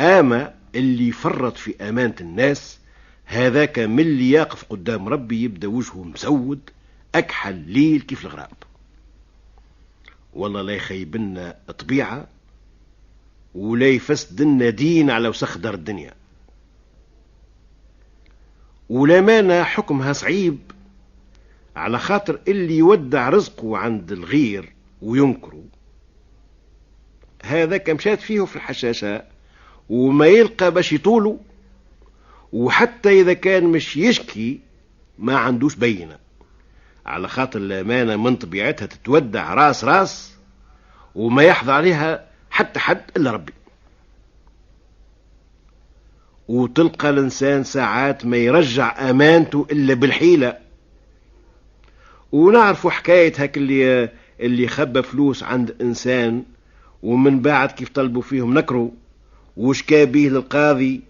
اما اللي فرط في امانة الناس هذاك من اللي يقف قدام ربي يبدا وجهه مسود اكحل ليل كيف الغراب. والله لا يخيبنا طبيعة ولا يفسدنا دين على وسخ دار الدنيا. والامانة حكمها صعيب على خاطر اللي يودع رزقه عند الغير وينكره هذا كمشات فيه في الحشاشة وما يلقى باش يطوله، وحتى إذا كان مش يشكي ما عندوش بينة، على خاطر الأمانة من طبيعتها تتودع راس راس وما يحظى عليها حتى حد إلا ربي. وتلقى الإنسان ساعات ما يرجع أمانته إلا بالحيلة. ونعرفوا حكاية هاك اللي خبى فلوس عند إنسان ومن بعد كيف طلبوا فيهم نكروا وشكا به للقاضي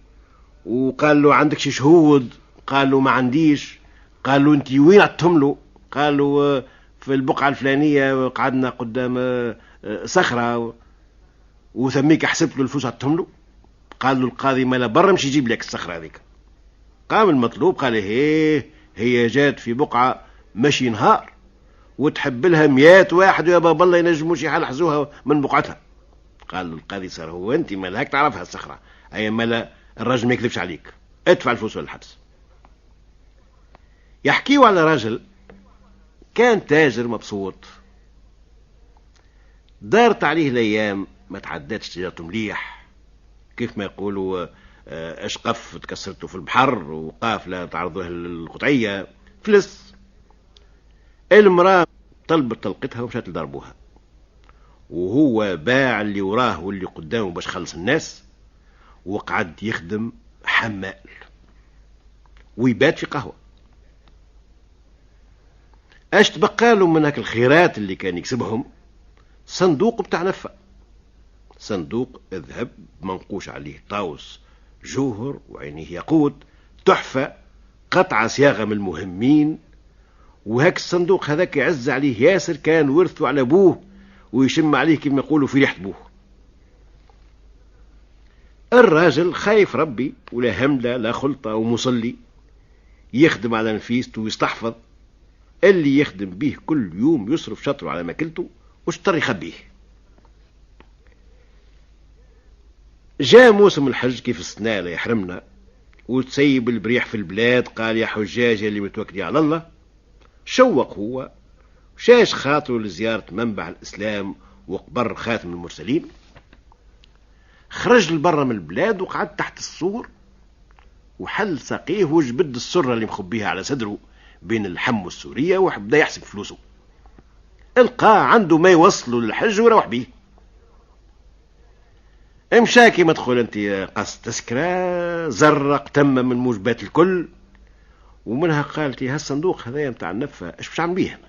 وقال له عندك شي شهود؟ قال له ما عنديش. قال له انت وين عدتهم له؟ قال له في البقعة الفلانية قعدنا قدام صخرة وثميك حسبت له الفلوس عدتهم له. قال له القاضي ما لا برا مش يجيب لك الصخرة هذيك. قام المطلوب قال هي جات في بقعة مشي نهار وتحب لها 100 واحد ويا بابا الله ينجموش يحلحزوها من بقعتها. قال القاضي صار هو انت مالك تعرفها الصخرة؟ اي مالا الراجل ما يكذبش عليك، ادفع الفلوس ولا الحبس. يحكيوا على راجل كان تاجر مبسوط، دارت عليه الايام ما تعداتش تجارته مليح، كيف ما يقولوا اشقف تكسرته في البحر وقافلة تعرضوها للقطعية فلس. المرأة طلبت طلقتها ومشات لضربوها، وهو باع اللي وراه واللي قدامه باش خلص الناس، وقعد يخدم حمال ويبات في قهوة. اش تبقى له من هاك الخيرات اللي كان يكسبهم؟ صندوق بتاع نفة، صندوق ذهب منقوش عليه طاوس جوهر وعينيه ياقوت، تحفة قطعة صياغة من المهمين. وهاك الصندوق هذاك يعز عليه ياسر، كان ورثه على ابوه ويشم عليه كما يقولوا في ريحة ابوه. الراجل خايف ربي ولا هملة لا خلطة ومصلي، يخدم على نفيسته ويستحفظ، اللي يخدم به كل يوم يصرف شطره على ماكلته وشطر يخبيه. جاء موسم الحج كيف السنة لا يحرمنا، وتسيب البريح في البلاد، قال يا حجاج اللي متوكلين على الله. شوق هو شاش خاطره لزيارة منبع الإسلام وقبر خاتم المرسلين. خرج لبرا من البلاد وقعد تحت السور وحل ساقيه وجبد السرة اللي مخبيها على صدره بين الحم والسورية، وبدا يحسب فلوسه. القى عنده ما يوصله للحج وروح بيه. امشى كيما تقول انت قص تسكرة، زرق تم من موجبات الكل. ومنها قالت هالصندوق هذايا متاع النفة اش باش نعمل بيه؟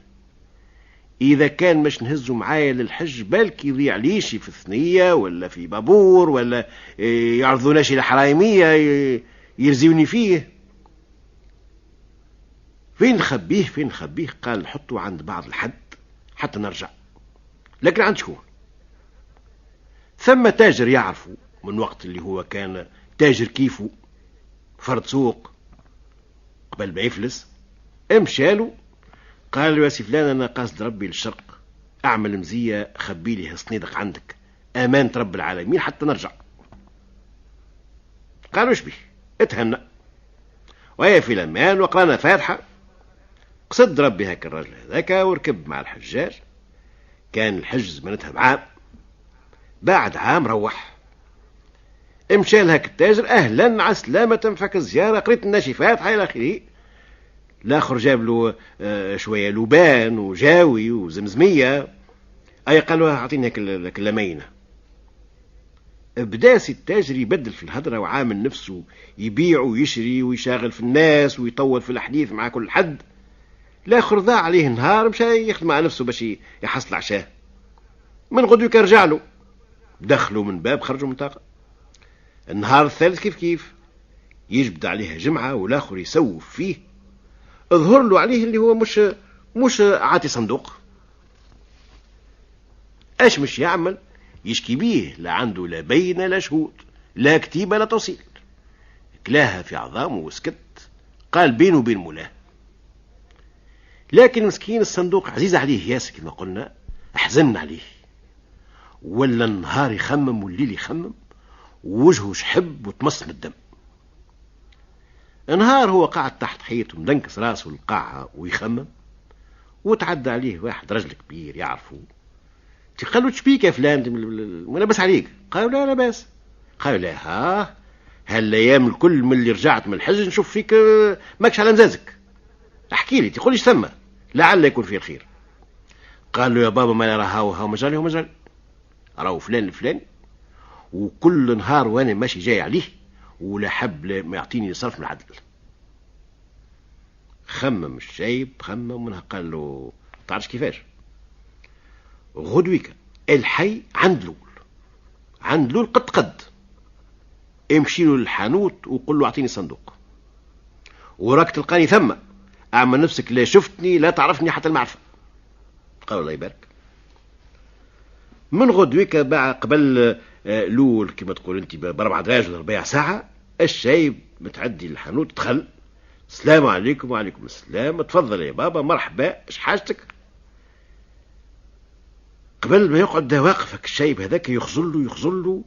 اذا كان مش نهزه معايا للحج بالك يضيع ليش في الثنية ولا في بابور، ولا يعرضوناش الى حرايمية يرزيوني فيه. فين نخبيه فين نخبيه؟ قال حطه عند بعض الحد حتى نرجع. لكن عند شكون؟ ثم تاجر يعرفه من وقت اللي هو كان تاجر كيفه، فرد سوق قبل ما يفلس. امشاله قال له يا سي فلان انا قاصد ربي للشرق، اعمل مزية خبي لي هالصنيدق عندك امانة رب العالمين حتى نرجع. قالوا ايش بيه؟ اتهنى وهي في الامان وقرانا فاتحة. قصد ربي هاك الرجل هذاك وركب مع الحجاج. كان الحج زمنتها بعام، بعد عام روح. امشى لهاك التاجر اهلا عسلامة فك الزيارة، قريت الناشي فاتحة الى اخره. الاخر جاب له شوية لبان وجاوي وزمزمية، اي قال له اعطيني هاك اللمينة. بدا سي التاجر يبدل في الهدرة وعامل نفسه يبيع ويشري ويشاغل في الناس ويطول في الحديث مع كل حد. الاخر ضاع عليه نهار مشى يخدم مع نفسه باش يحصل عشاه. من غدو يرجع له، دخلوا من باب خرجوا من طاقة. النهار الثالث كيف كيف يجبد عليها جمعة والاخر يسوف فيه. اظهر له عليه اللي هو مش عاطي صندوق. اش مش يعمل؟ يشكي بيه، لا عنده لا بينة لا شهود لا كتيبة لا توصيل. كلاها في عظامه وسكت. قال بينه وبين مولاه. لكن مسكين الصندوق عزيز عليه ياسر كما قلنا، احزن عليه. ولا النهار يخمم والليل يخمم ووجهه شحب وتمص من الدم. نهار هو قاعد تحت حيطه مدنكس راسه القاعة ويخمم، وتعدى عليه واحد رجل كبير يعرفه. قال له تشبيك يا فلان وانا بس عليك؟ قالوا لا بس. قالوا لا هالايام الكل من اللي رجعت من الحج نشوف فيك ماكش على مزازك. احكي لي تقوليش ثم لعل يكون فيه الخير. قال له يا بابا ما نرى هاو مجالي ومجالي، راهو فلان الفلاني وكل نهار وانا ماشي جاي عليه ولا حب ما يعطيني صرف من العدل. خمم الشايب خمم منها. قال له تعرفش كيفاش؟ غدويك الحي عند لول قد امشي له للحانوت وقل له اعطيني صندوق، وراك تلقاني ثم اعمل نفسك لا شفتني لا تعرفني حتى المعرفة. قال الله يبارك. من غدويك باع قبل لول كما تقول انت ب4 دراجة ولا 4 ساعة. الشايب متعدي للحانوت دخل. السلام عليكم. وعليكم السلام. تفضل يا بابا مرحبا اش حاجتك؟ قبل ما يقعد ده واقفك الشايب هذاك يخزل له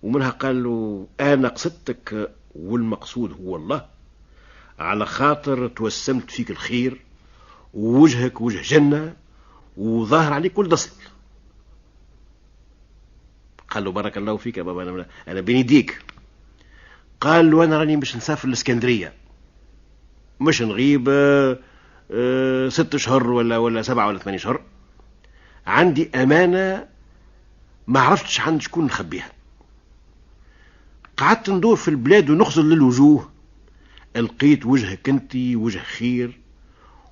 ومنها قال له انا قصدتك والمقصود هو الله، على خاطر توسمت فيك الخير ووجهك وجه جنة وظاهر عليك ولد اصل. قال له بارك الله فيك يا بابا، أنا بين يديك. قال له أنا راني مش نسافر الإسكندرية، مش نغيب 6 شهور ولا 7 ولا 8 شهور. عندي أمانة ما عرفتش عند شكون نخبيها. قعدت ندور في البلاد ونخزل للوجوه، لقيت وجهك انت وجه خير،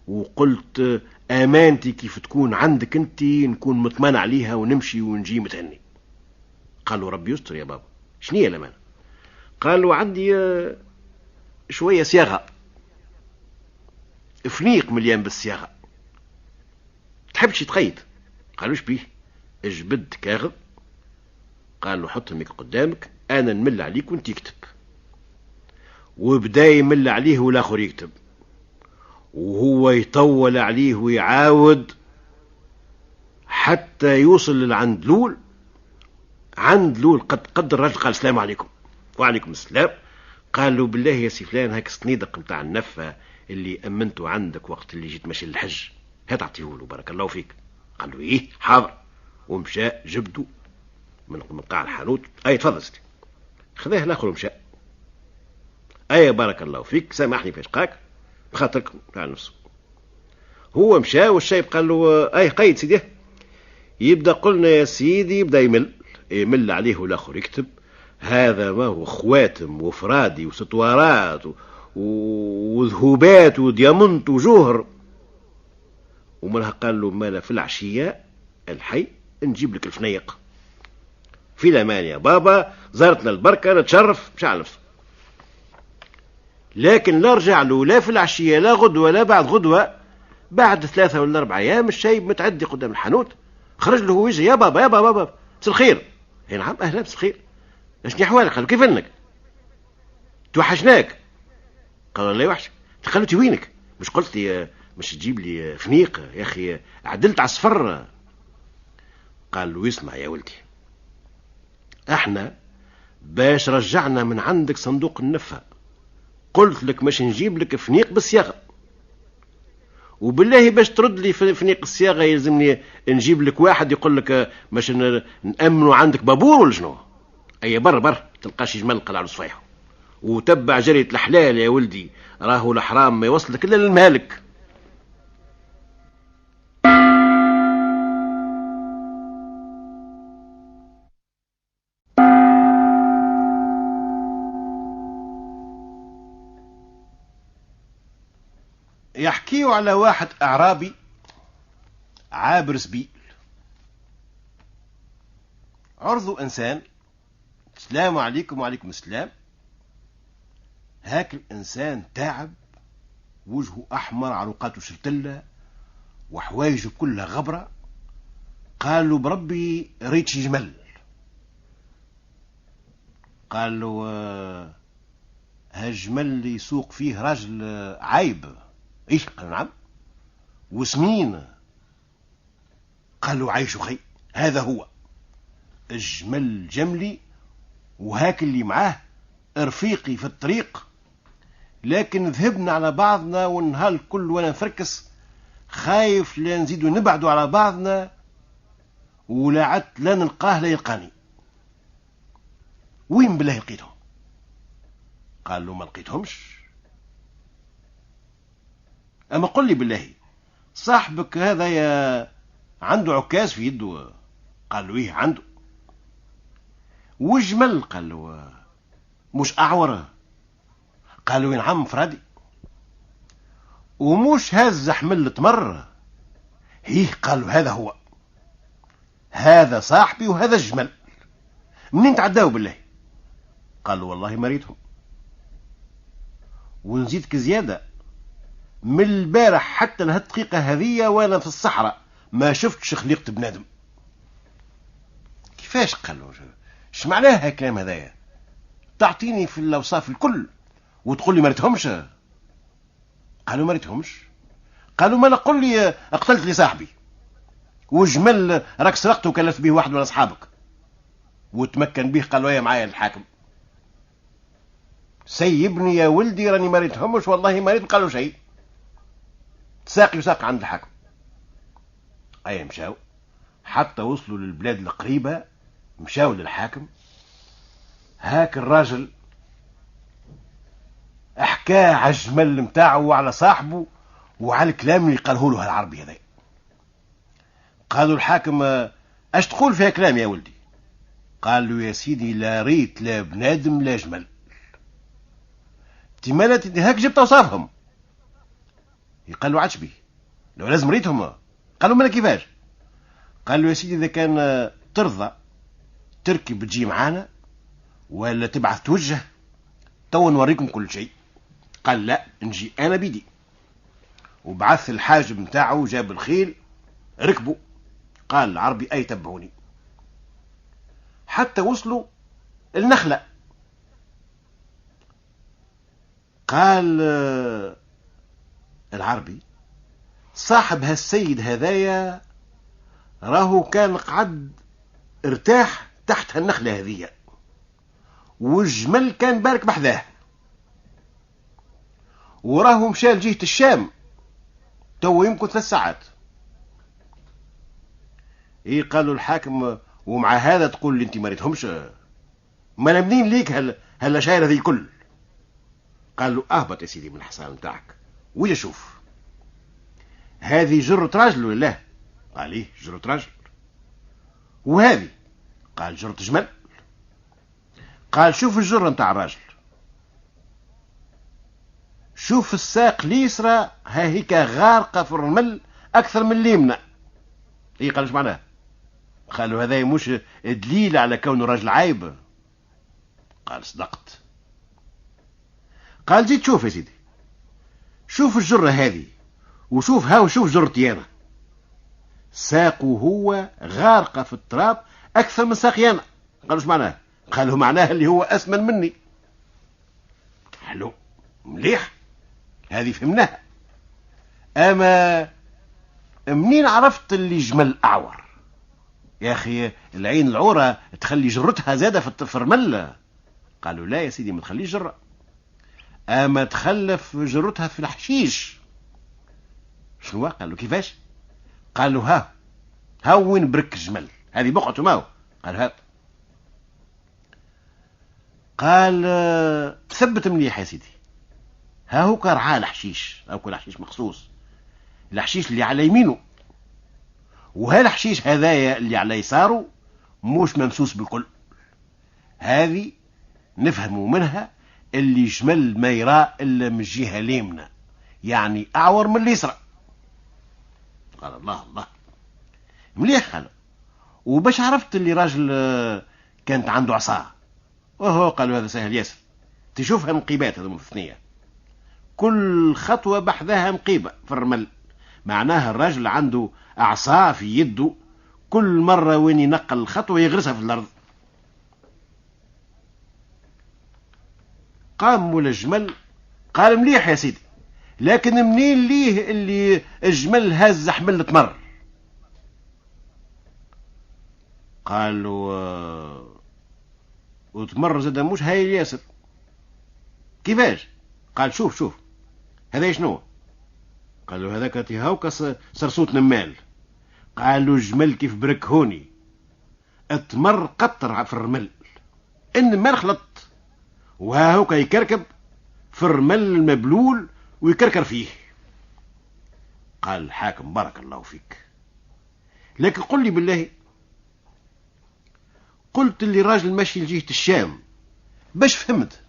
وقلت امانتي كيف تكون عندك انت نكون مطمن عليها ونمشي ونجي متهني. قالوا ربي يستر يا بابا. شنية الامانه؟ قالوا عندي شويه صياغه، فنيق مليان بالصياغه، تحبش تقيد؟ قالوا بيه؟ اجبد كاغذ، قالوا حط الميك قدامك، انا نمل عليك وانت يكتب. وبدا يمل عليه والاخر يكتب، وهو يطول عليه ويعاود حتى يوصل لعند لول. عند لول قد الراجل قال السلام عليكم. وعليكم السلام. قال له بالله يا سي فلان هاك الصنيدق نتاع النفه اللي امنته عندك وقت اللي جيت ماشي للحج، هات اعطيه له بارك الله فيك. قال له ايه حاضر. ومشى جبده من قاع الحانوت. اي تفضل ستي. خذاه الاخر ومشى. اي بارك الله فيك سامحني في اشقاك بخاطرك تاع نفسه. هو مشى والشايب قال له اي قيد سيدي. يبدا قلنا يا سيدي، يبدا يمل عليه والاخر يكتب. هذا ما هو خواتم وفرادي وستوارات وذهوبات وديامنت وجوهر. ومنها قال له مالا في العشية الحي نجيب لك الفنيق. في الامان يا بابا، زارتنا البركة نتشرف مش على نفسه. لكن لا رجع له لا في العشية لا غدوة لا بعد غدوة. بعد 3 ولا 4 أيام الشايب متعدي قدام الحانوت، خرج له هو يجي يا بابا يا بابا بابا مساء الخير. اي نعم اهلا مساء الخير. اشني احوالك؟ قال كيف انك؟ توحشناك. قال الله يوحشك. قال له وينك؟ مش قلت لي مش تجيب لي فنيق يا اخي؟ عدلت على الصفر. قال له اسمع يا ولدي، احنا باش رجعنا من عندك صندوق النفة قلت لك مش نجيب لك فنيق بالصياغه، وبالله باش ترد لي فنيق الصياغه يلزمني نجيب لك واحد يقول لك باش نامنوا عندك بابور ولا شنو؟ اي بر تلقاش جمل قلع على صفيحه. وتبع جرية الحلال يا ولدي، راهو الحرام ما يوصلك الا للمالك. يحكيوا على واحد اعرابي عابر سبيل، عرضوا انسان السلام عليكم وعليكم السلام. هاك الانسان تعب، وجهه احمر، عروقاته شلتله، وحوايجه كلها غبره. قالوا بربي ريت شي جمل. قال له هالجمل اللي يسوق فيه راجل عايب؟ ايش؟ قال نعم. وسمين؟ قال له عايش خي، هذا هو الجمل جملي، وهاك اللي معاه رفيقي في الطريق، لكن ذهبنا على بعضنا والنهار الكل وانا نفركس، خايف لا نزيدوا نبعدوا على بعضنا ولا عدت لا نلقاه لا يلقاني. وين بالله لقيتهم؟ قال له ما لقيتهمش. اما قل لي بالله صاحبك هذا يا عنده عكاز في يده؟ قال له ايه عنده. وجمل؟ قال له مش اعور؟ قال له نعم فرادي. ومش هز حمل تمر؟ هيه. قال له هذا هو، هذا صاحبي وهذا الجمل. منين تعداوا بالله؟ قال له والله ما ريتهم. ونزيدك زيادة، من البارح حتى لهالدقيقة هذه وانا في الصحراء ما شفتش خليقة بنادم. كيفاش؟ قال له ايش معناها الكلام هذايا؟ تعطيني في الاوصاف الكل وتقول لي ما ريتهمش؟ قالوا ما ريتهمش. قالوا ما نقول لي اقتلت لي صاحبي، وجمل راك سرقته وكلفت به واحد من اصحابك وتمكن به. قالوا يا معايا الحاكم. سيبني يا ولدي راني ما ريتهمش والله ما ريت. قالوا شيء، ساقي وساق عند الحاكم. اي مشاو حتى وصلوا للبلاد القريبة، مشاو للحاكم. هاك الراجل احكاه على الجمل متاعه وعلى صاحبه وعلى الكلام اللي قاله له العربي هذا. قالوا الحاكم اش تقول فيها كلام يا ولدي؟ قال له يا سيدي لا ريت لا بنادم لا جمل. تمالت هاك جبت اوصافهم. قال له عجبي لو لازم ريتهم. قال له مالا كيفاش؟ قال له يا سيدي اذا كان ترضى تركب تجي معانا ولا تبعث توجه تو نوريكم كل شيء. قال لا نجي انا بيدي. وبعث الحاجب متاعه جاب الخيل ركبوا. قال العربي اي تبعوني حتى وصلوا النخلة. قال العربي صاحب هالسيد هذايا راهو كان قعد ارتاح تحت هالنخلة هذية والجمل كان بارك بحذاه وراهو مشى لجهة الشام تو يمكن 3 ساعات. ايه قالوا الحاكم ومع هذا تقول لي انت ما ريتهمش؟ ما منين ليك هالاشاعر هذه الكل؟ قال له اهبط يا سيدي من الحصان نتاعك ويا شوف هذه جرة راجل ولا لا؟ قال ايه جرة راجل. وهذه؟ قال جرة جمل. قال شوف الجرة نتاع الراجل شوف الساق اليسرى ها هيك غارقة في الرمل اكثر من اليمنى. ايه قال ايش معناه؟ قالوا هذا مش دليل على كونه راجل عايب. قال صدقت. قال جيت شوف يا سيدي شوف الجرة هذه وشوف ها وشوف جرتي انا ساقه هو غارقة في التراب اكثر من ساقي انا. قالوا ايش معناه؟ قالوا معناه اللي هو اسمن مني. حلو مليح هذه فهمناها. اما منين عرفت اللي جمل اعور؟ يا اخي العين العورة تخلي جرتها زادة في الرمل. قالوا لا يا سيدي ما تخليش جرة اما تخلف جرتها في الحشيش. شنو؟ قالوا كيفاش؟ قالوا ها وين برك الجمل هذه بقعته ماهو. قال ها. قال ثبت مليح يا سيدي ها هو كرعاه الحشيش او كل حشيش مخصوص الحشيش اللي على يمينه وهالحشيش هذايا اللي على يساره مش ممسوس بالكل. هذه نفهموا منها اللي جمل ما يرى الا من الجهه اليمنى يعني اعور من اليسرى. قال الله الله مليح. قال وباش عرفت اللي راجل كانت عنده عصا؟ وهو قالوا هذا سهل ياسر تشوفها مقيبات هذا مثنية كل خطوة بحذاها مقيبة في الرمل معناها الراجل عنده عصا في يده كل مرة وين ينقل الخطوة يغرسها في الأرض. قام مولا الجمل قال مليح يا سيدي لكن منين ليه اللي الجمل هز حمل تمر؟ قالوا وتمر زاد مش هاي ياسر. كيفاش؟ قال شوف هذا شنو؟ قالوا هذاك تهاوك سرسوت نمال. قالوا الجمل كيف برك هوني التمر قطر في الرمل النمال خلط وها هوك يكركب في الرمل المبلول ويكركر فيه. قال الحاكم بارك الله فيك لكن قل لي بالله قلت اللي راجل ماشي لجهة الشام باش فهمت؟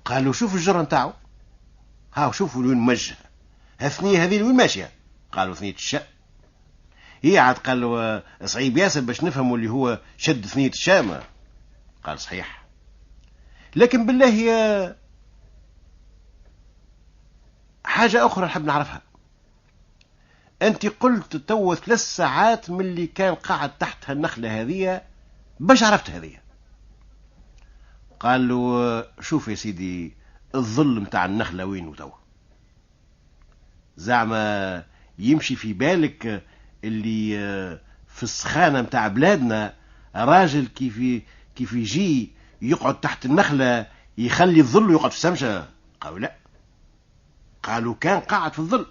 قالوا شوف الجرة نتاعو ها شوفوا وين موجه هالثنية هذه وين ماشية؟ قالوا ثنية الشام. هي عاد قالوا صعيب ياسر باش نفهموا اللي هو شد ثنية الشام. قال صحيح لكن بالله هي حاجة أخرى نحب نعرفها. أنت قلت تو 3 ساعات من اللي كان قاعد تحت هالنخلة هذه باش عرفت هذه؟ قال له شوف يا سيدي الظل متاع النخلة وين تو زعما يمشي في بالك اللي في السخانة متاع بلادنا راجل كيف يجي يقعد تحت النخلة يخلي الظل ويقعد في السمشة؟ قالوا لا قالوا كان قاعد في الظل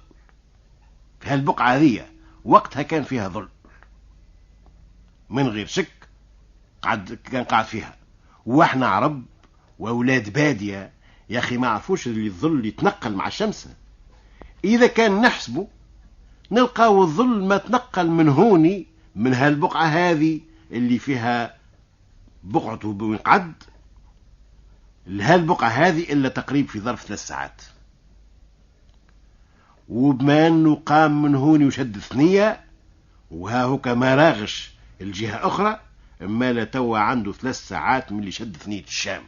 في هالبقعة هذه وقتها كان فيها ظل. من غير شك كان قاعد فيها. واحنا عرب واولاد بادية يا اخي ما عرفوش اللي الظل يتنقل مع الشمس. اذا كان نحسبه نلقاو الظل ما تنقل من هوني من هالبقعة هذه اللي فيها بقعته بنقعد لهالبقعة هذه إلا تقريب في ظرف 3 ساعات. وبما أنه قام من هوني وشد ثنية وها هو كما راغش الجهة أخرى، إما لا توا عنده 3 ساعات من اللي شد ثنية الشام.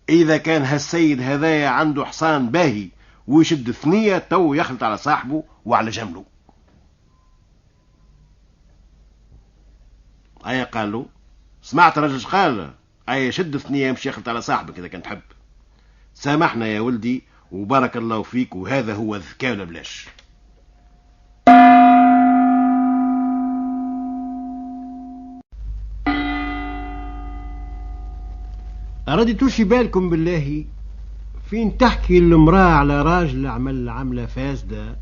إذا كان هالسيد هذايا عنده حصان باهي ويشد ثنية تو يخلط على صاحبه وعلى جمله. أيا قال له سمعت رجل قال أيا شد ثنية مش يخلط على صاحبك إذا كان تحب. سامحنا يا ولدي وبارك الله فيك، وهذا هو الذكاء ولا بلاش. أردتوش بالكم بالله فين تحكي المرأة على راجل عمل عملة فاسدة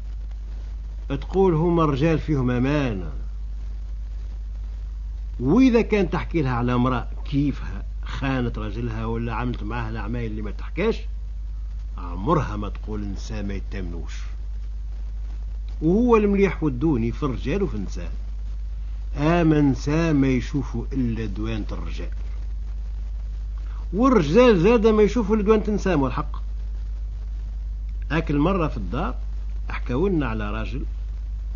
تقول هما الرجال فيهم أمانة، وإذا كان تحكي لها على امرأة كيفها خانت رجلها ولا عملت معها الأعمال اللي ما تحكاش عمرها ما تقول إنسان ما يتمنوش. وهو المليح والدوني في الرجال وفي النساء، إنسان ما يشوفوا إلا دوانة الرجال، والرجال زاد ما يشوفوا إلا دوانة النساء. والحق أكل مرة في الدار أحكاولنا على راجل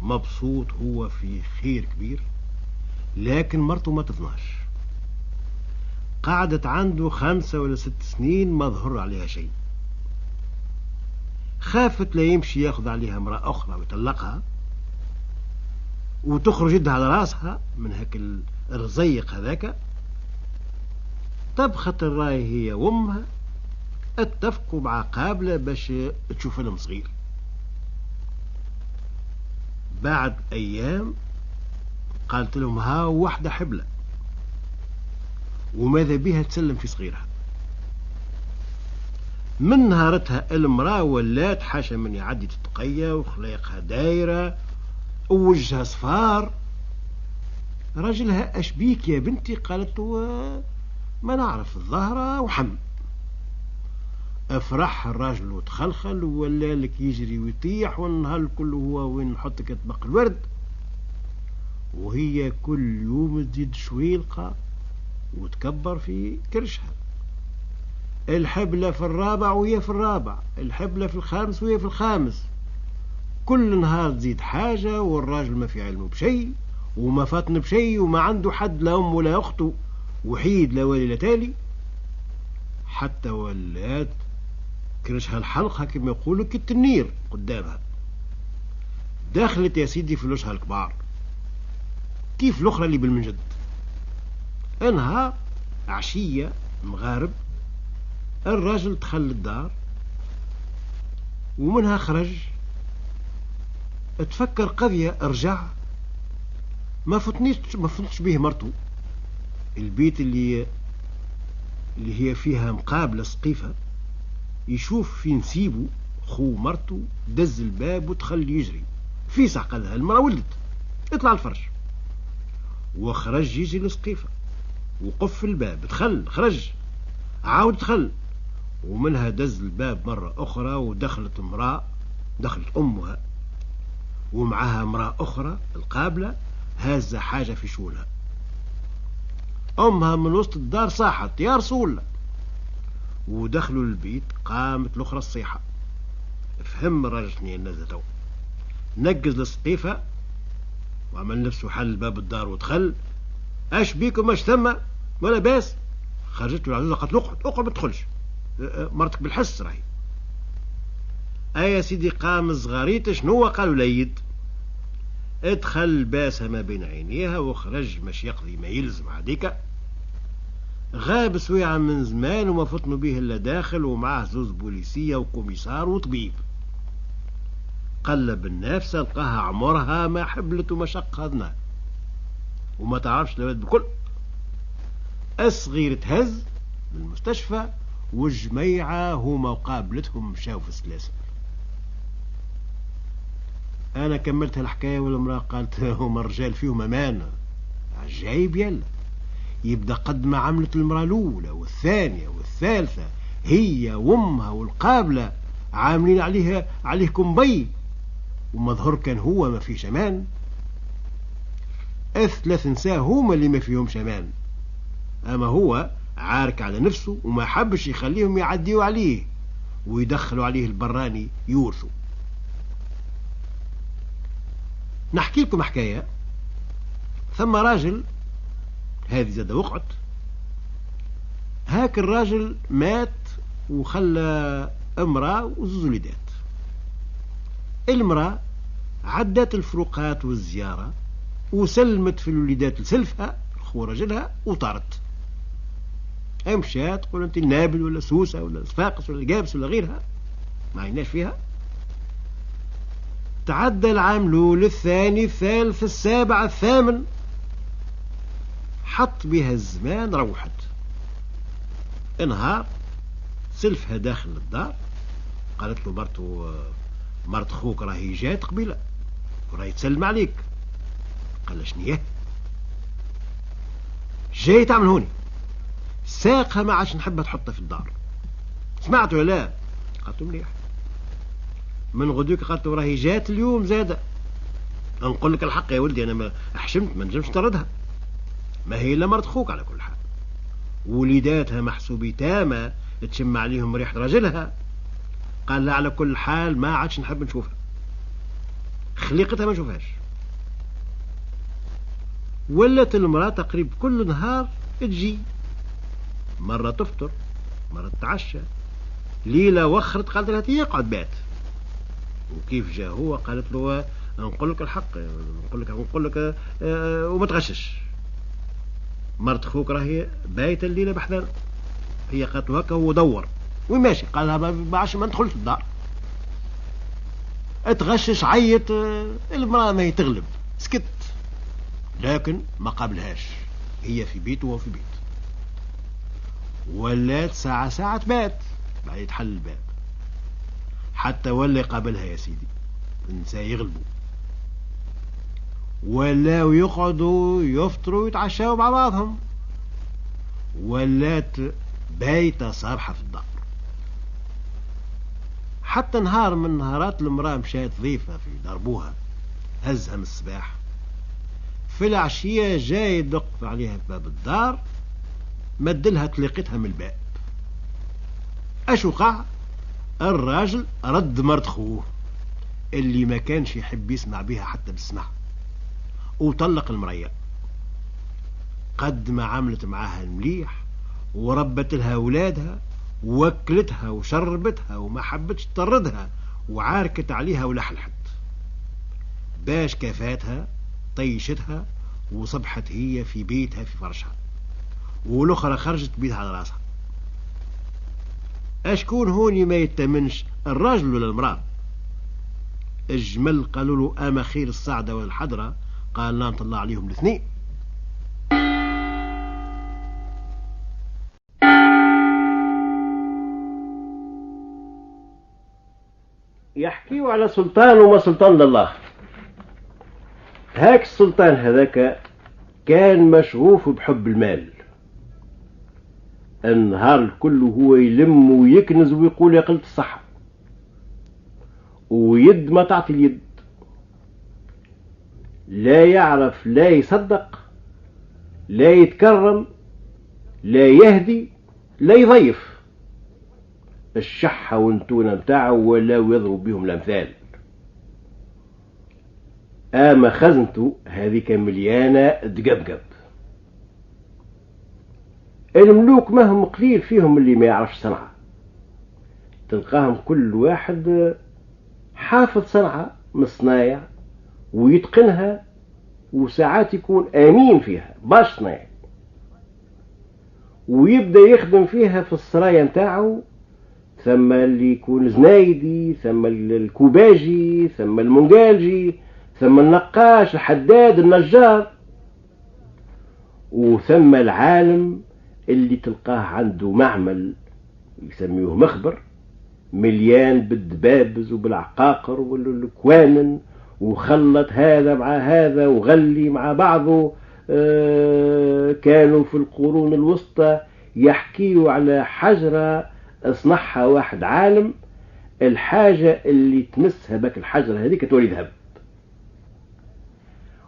مبسوط هو في خير كبير، لكن مرته ما تظناش، قعدت عنده 5 ولا 6 سنين ما ظهر عليها شيء. خافت لا يمشي ياخذ عليها امرأة أخرى ويطلقها وتخرج يدها على راسها من هاك الرزيق هذاك. طبخت الراي هي وامها اتفقوا مع قابلة باش تشوف فيلم صغير. بعد أيام قالت لهم ها واحدة حبلة وماذا بها تسلم في صغيرها. من نهارتها المرأة ولات حاشا من يعدي تتقية وخلاقها دايرة ووجهها صفار. راجلها أشبيك يا بنتي؟ قالت له ما نعرف الظهرة وحم. افرح الراجل وتخلخل ولا لك يجري ويطيح والنهار كله هو وين نحط كتبق الورد، وهي كل يوم تزيد شويلقة وتكبر في كرشها. الحبلة في الرابع وهي في الرابع، الحبلة في الخامس وهي في الخامس، كل نهار تزيد حاجة، والراجل ما في علمه بشيء وما فاتن بشيء وما عنده حد لا أم ولا أخته وحيد لا والي لا تالي، حتى ولات كرشها الحلقة كما يقولوا كالتنير قدامها. دخلت يا سيدي في لوشها الكبار كيف الأخرى اللي بالمنجد. انها عشية مغارب الراجل دخل الدار ومنها خرج، تفكر قضية ارجع ما فتنش به مرته. البيت اللي هي فيها مقابلة سقيفة يشوف في نسيبه خو مرته دز الباب ودخل يجري في سعقلها. المرأة ولدت اطلع الفرش وخرج يجي لسقيفة وقف الباب دخل خرج عاود دخل، ومنها دز الباب مرة أخرى ودخلت امرأة، دخلت أمها ومعها امرأة أخرى القابلة هازة حاجة في شولها. أمها من وسط الدار صاحت يا رسول الله، ودخلوا البيت قامت الأخرى الصيحة. فهم الراجل اثنين نزلوا نقز للسقيفة وعمل نفسه حل باب الدار ودخل. اش بيكم اش ثم ولا باس؟ خرجت له العزوزة قالت له اقعد ما تدخلش مرتك بالحس راهي. يا سيدي قام الصغاريت شنو قالوا ليد ادخل باسها ما بين عينيها وخرج مش يقضي ما يلزم عاديك. غاب سويعة من زمان وما فتنوا به الا داخل ومعه زوز بوليسية وكوميسار وطبيب. قلب النفس لقاها عمرها ما حبلت ومشق هذنا وما تعرفش لبد بكل. الصغير تهز من المستشفى والجميعة هما وقابلتهم مشاو في السلاسل. أنا كملت الحكاية والمرأة قالت هما الرجال فيهم أمانة. جايب يلا يبدأ قد ما عملت المرأة الأولى والثانية والثالثة هي وامها والقابلة عاملين عليه كمبي، ومظهر كان هو ما فيش امان. الثلاث نساء هما اللي ما فيهم امان، اما هو عارك على نفسه وما حبش يخليهم يعديوا عليه ويدخلوا عليه البراني يورثوا. نحكي لكم حكاية. ثم راجل، هذه زاد وقعت، هاك الراجل مات وخلى امرأة وزوز وليدات. المرأة عدت الفروقات والزيارة وسلمت في الوليدات لسلفها خو رجلها وطارت. مشات تقول انت النابل ولا سوسة ولا صفاقس ولا جابس ولا غيرها، ما عيناش فيها. تعدى العام الأول الثاني الثالث السابع الثامن، حط بها الزمان روحت. نهار سلفها داخل الدار، قالت له مرت خوك راهي جات قبيله وراهي تسلم عليك. قال له شنياه؟ جاي تعمل هوني؟ ساقها ما عادش نحبها تحطها في الدار. سمعت ولا لا؟ قالت له مليح. من غدوك قالت له راهي جات اليوم زاده. نقول لك الحق يا ولدي، انا ما حشمت ما نجمش نطردها، ما هي الا مرت خوك على كل حال. وليداتها محسوبي تامه تشم عليهم ريحه راجلها. قال لا على كل حال ما عادش نحب نشوفها، خليقتها ما نشوفهاش. ولت المرأة تقريبا كل نهار تجي، مرة تفطر مرة تتعشى. ليلة وخرت قالت لها يقعد بات. وكيف جاء هو قالت له نقول لك الحق، نقول لك وما تغشش، مرت خوك راهي بايته الليلة بحذر. هي قالت له هكا هو دور وين ماشي؟ قال لها ما عادش ما ندخلش الدار. اتغشش عيط، المرأة ما هي تغلب، سكت، لكن ما قابلهاش، هي في بيت وهو في بيت. ولات ساعة تبات بعد يتحل الباب، حتى ولا قابلها يا سيدي النساء يغلبوا، ولاو يقعدوا يفطروا ويتعشوا مع بعضهم. ولات بايته صابحة في الدار. حتى نهار من نهارات المرأة مشات ضيفة في دربوها، هزها من الصباح، في العشية جاي يدق عليها باب الدار، مدلها تلقيتها من الباب. اش وقع؟ الراجل رد مرت خوه اللي ما كانش يحب يسمع بها حتى بالسمع، وطلق المرية. قد ما عملت معاها المليح وربت لها أولادها ووكلتها وشربتها وما حبتش تطردها وعاركت عليها ولحلحت، باش كفاتها طيشتها وصبحت هي في بيتها في فرشها، والأخرى خرجت بيتها على راسها. أشكون هوني ما يتمنش، الراجل ولا المرأة؟ الجمل قالوا له أما خير الصعدة ولا الحضرة؟ قال لا نطلع عليهم الاثنين. يحكيوا على سلطان وما سلطان لله. هاك السلطان هذاك كان مشغوف بحب المال، النهار الكل هو يلم ويكنز ويقول يا قلت الصحة، ويد ما تعطي اليد، لا يعرف لا يصدق لا يتكرم لا يهدي لا يضيف. الشحة والنتونة متاعه ولا يضرب بهم الأمثال. أما خزنته هذيك مليانة دقبقب. الملوك ما هم قليل فيهم اللي ما يعرفش صنعة، تلقاهم كل واحد حافظ صنعة من الصنايع ويتقنها، وساعات يكون أمين فيها باش صنايع، ويبدأ يخدم فيها في السرايا متاعه. ثم اللي يكون زنايدي، ثم الكوباجي، ثم المنقالجي، ثم النقاش الحداد النجار، وثم العالم اللي تلقاه عنده معمل يسميوه مخبر مليان بالدبابز وبالعقاقر والكوانن، وخلط هذا مع هذا وغلي مع بعضه كانوا في القرون الوسطى يحكيوا على حجرة اصنعها واحد عالم، الحاجة اللي تمسها بك الحجرة هذيك تولي ذهب،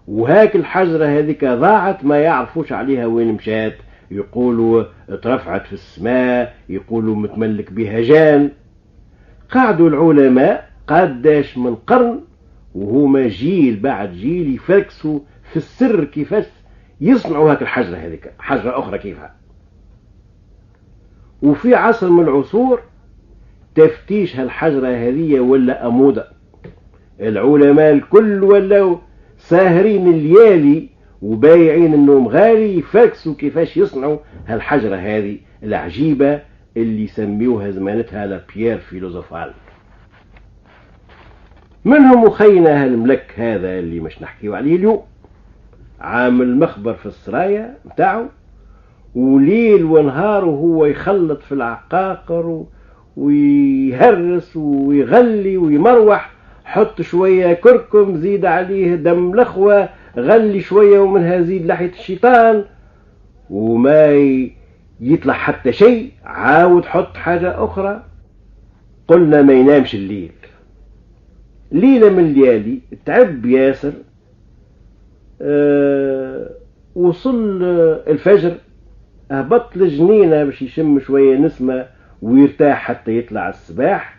وهاك الحجرة هذيك ضاعت ما يعرفوش عليها وين مشات، يقولوا اترفعت في السماء، يقولوا متملك بها جان. قعدوا العلماء قداش من قرن وهما جيل بعد جيل يفركسوا في السر كيفاش يصنعوا هاك الحجرة هذيك، حجرة أخرى كيفها. وفي عصر من العصور تفتيش هالحجرة هذه ولا أموضة، العلماء الكل ولاو ساهرين الليالي وبايعين النوم غالي يفركسوا كيفاش يصنعوا هالحجرة هذه العجيبة اللي يسميوها زمانتها لا بيير فيلوزوفال. منهم مخينا هالملك هذا اللي مش نحكيو عليه اليوم، عامل مخبر في السرايا متاعه، وليل ونهار وهو يخلط في العقاقر ويهرس ويغلي ويمروح، حط شوية كركم، زيد عليه دم لخوة، غلي شوية ومنها زيد لحية الشيطان، وما يطلع حتى شيء، عاود حط حاجة أخرى. قلنا ما ينامش الليل. ليلة من الليالي تعب ياسر، وصل الفجر، هبط لجنينة باش يشم شوية نسمة ويرتاح حتى يطلع الصباح.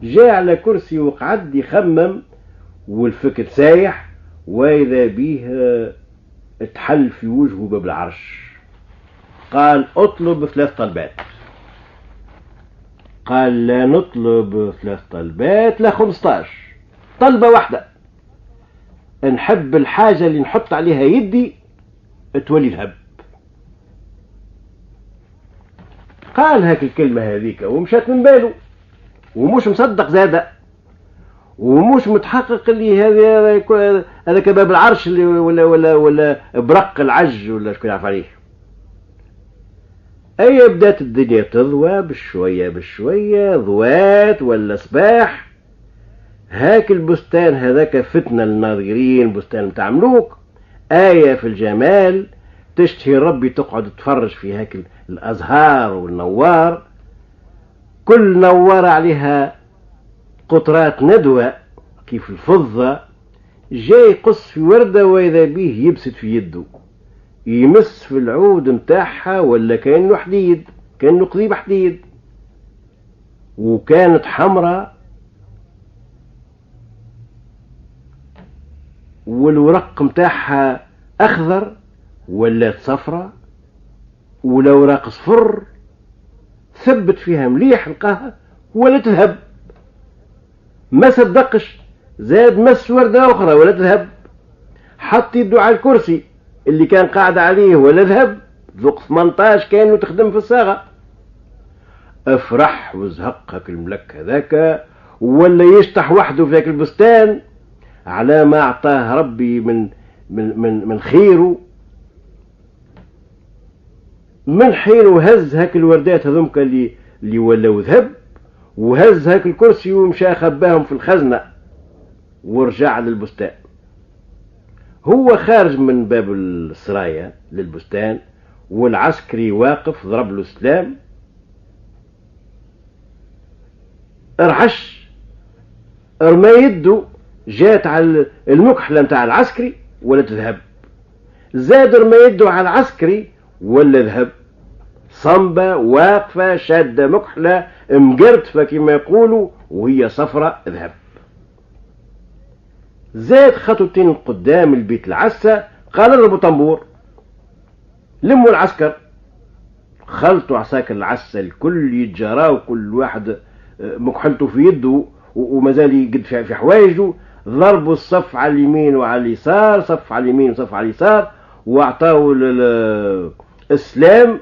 جاء على كرسي وقعد يخمم والفكر سايح، وإذا بيه اتحل في وجهه باب العرش. قال اطلب 3 طلبات. قال لا نطلب 3 طلبات، لا 15 طلبة واحدة، نحب الحاجة اللي نحط عليها يدي تولي ذهب. قال هاك الكلمة هذيك ومشات من باله، ومش مصدق زادة، ومش متحقق اللي هذا كباب العرش اللي ولا برق العج ولا شكون يعرف عليه. أي بدات الدنيا تضوى بشوية بشوية، ضوات ولا صباح. هاك البستان هذاك فتنة للناظرين، بستان متاع ملوك، آية في الجمال، تشتهي ربي تقعد تفرج في هاك الأزهار والنوار، كل نوار عليها قطرات ندوة كيف الفضة. جاي يقص في وردة وإذا به يبسط في يده، يمس في العود متاعها ولا كأنه حديد، كأنه قضيب حديد، وكانت حمراء والورق متاعها أخضر ولا صفرة، والأوراق صفر. ثبت فيها مليح لقاها ولا تذهب، ما صدقش، زاد مس وردة أخرى ولا تذهب، حط يده على الكرسي اللي كان قاعد عليه ولا ذهب، ذوق 18 كانوا تخدم في الصاغة. افرح وزهقك الملك هذاك ولا يشطح وحده في ذاك البستان على ما أعطاه ربي من خيره. من حين وهز هاك الوردات هذوك اللي ولاو ذهب، وهز هاك الكرسي ومشى خباهم في الخزنة ورجع للبستان. هو خارج من باب السرايا للبستان والعسكري واقف ضرب له سلام، ارعش، ارمى يده، جات على المكحلة متاع العسكري ولا تذهب، زاد ارمى يده على العسكري ولا ذهب. صنبة واقفة شادة مكحلة مقرتفة كما يقولوا وهي صفرة ذهب. زاد خطوتين قدام البيت العسة، قال اضربوا طنبور، لموا العسكر، خلطوا عساكر العسة الكل يتجرى وكل واحد مكحلته في يده ومازال يقد في حوايجه. ضربوا الصف على اليمين وعلى اليسار، صف على اليمين وصف على اليسار، واعطاوا السلام.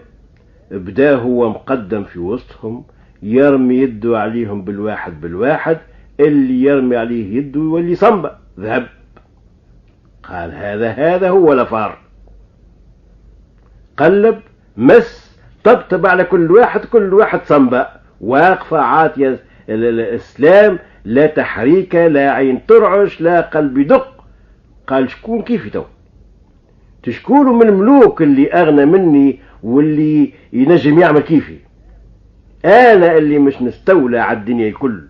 بدا هو مقدم في وسطهم يرمي يده عليهم بالواحد بالواحد، اللي يرمي عليه يده واللي صنبه ذهب. قال هذا هو لفار. قلب، مس، طبطب على كل واحد صنبه واقفه عاطيه الاسلام، لا تحريك، لا عين ترعش، لا قلب يدق. قال شكون كيف تو؟ تشكولوا من الملوك اللي أغنى مني واللي ينجم يعمل كيفي؟ أنا اللي مش نستولى على الدنيا الكل،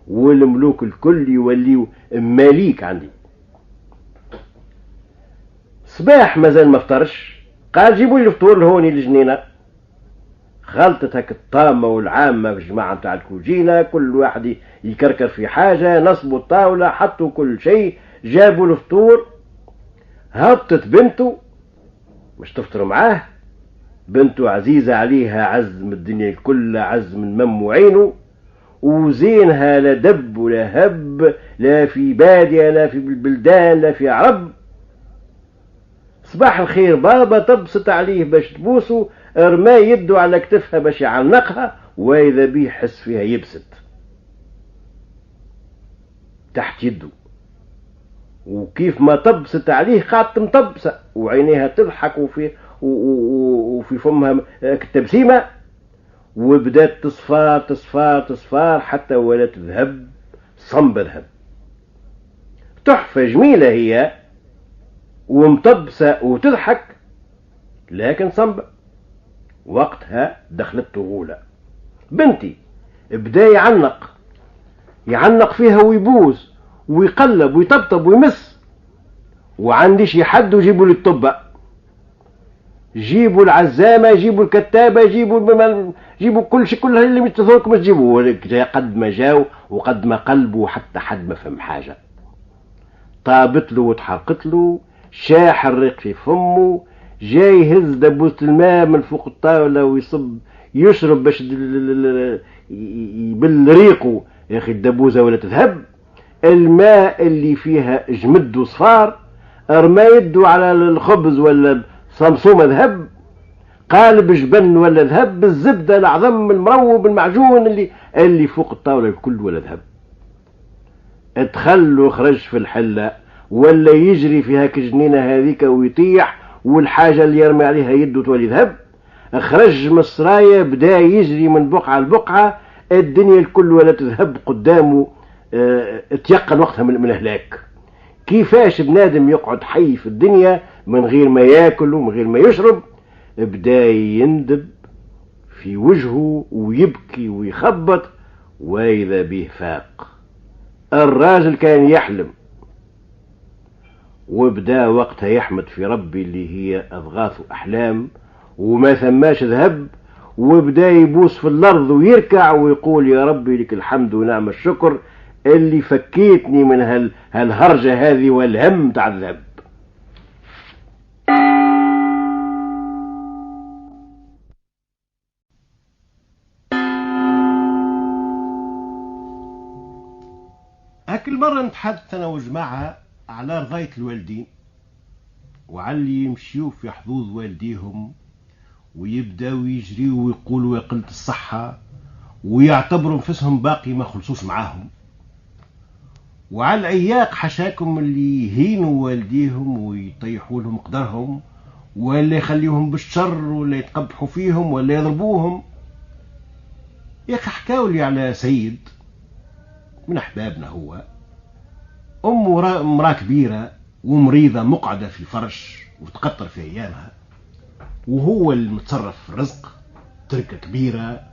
والملوك الكل يوليوا ماليك عندي. صباح مازال ما فطرش، قال جيبوا لي الفطور لهوني الجنينة. خلطت هك الطامة والعامة في الجماعة نتاع الكوجينة، كل واحد يكركر في حاجة، نصبوا الطاولة، حطوا كل شيء، جابوا الفطور. هبطت بنته مش تفطر معاه، بنته عزيزة عليها عز من الدنيا الكل، عز من مم وعينه، وزينها لا دب ولا هب، لا في بادية لا في البلدان لا في عرب. صباح الخير بابا تبسط عليه باش تبوسه، رمى يده على كتفها باش يعنقها، واذا بيه حس فيها يبسط تحت يده، وكيف ما تبسط عليه قعدت مطبسة وعينيها تضحك وفي فمها كالتبسيمة، وبدات تصفار تصفار تصفار حتى ولات ذهب صنب ذهب. تحفة جميلة هي ومطبسة وتضحك، لكن صنبة. وقتها دخلت طغولة. بنتي بدا يعنق فيها ويبوس ويقلب ويطبطب ويمس، وعندي شي حد وجيبوا لي الطبة، جيبوا العزامة، جيبوا الكتابة، جيبوا كل شيء، كل اللي متذكركم تجيبوا. قد ما جاو وقد ما قلبوا حتى حد ما فهم حاجة. طابت له وتحرقت له، شاح الريق في فمه، جاي يهز دبوس الماء من فوق الطاولة ويصب يشرب باش يبل ريقه. يا اخي الدبوزة ولا تذهب، الماء اللي فيها جمد وصفار، رمى يده على الخبز ولا صمصومة ذهب، قالب جبن ولا ذهب، الزبدة العظم المروب المعجون اللي فوق الطاولة الكل ولا ذهب. ادخل وخرج في الحلة ولا يجري في هاك الجنينة هذيك ويطيح، والحاجة اللي يرمي عليها يده تولي ذهب. خرج من السرايا بدا يجري من بقعة لبقعة، الدنيا الكل ولا تذهب قدامه. اتيقن وقتها من الهلاك. كيفاش بنادم يقعد حي في الدنيا من غير ما ياكل ومن غير ما يشرب؟ بدا يندب في وجهه ويبكي ويخبط، واذا به فاق. الراجل كان يحلم، وبدا وقتها يحمد في ربي اللي هي أضغاث أحلام وما ثماش ذهب، وبدا يبوس في الأرض ويركع ويقول يا ربي لك الحمد ونعم الشكر اللي فكيتني من هالهرجة هذه والهم تاع الذهب. أكل مرة نتحدث أنا وجماعة على رضاية الوالدين، وعلى اللي يمشيوا في حظوظ والديهم ويبداو يجريوا ويقولوا يا قلة الصحة، ويعتبروا انفسهم باقي ما خلصوش معاهم، وعلى العياق حشاكم اللي يهينوا والديهم ويطيحوا لهم قدرهم، ولا يخليهم بالشر ولا يتقبحوا فيهم ولا يضربوهم. يا اخي حكاوا لي على سيد من احبابنا، هو امه امراه كبيره ومريضه مقعده في الفرش وتقطر في ايامها، وهو المتصرف في الرزق، تركه كبيره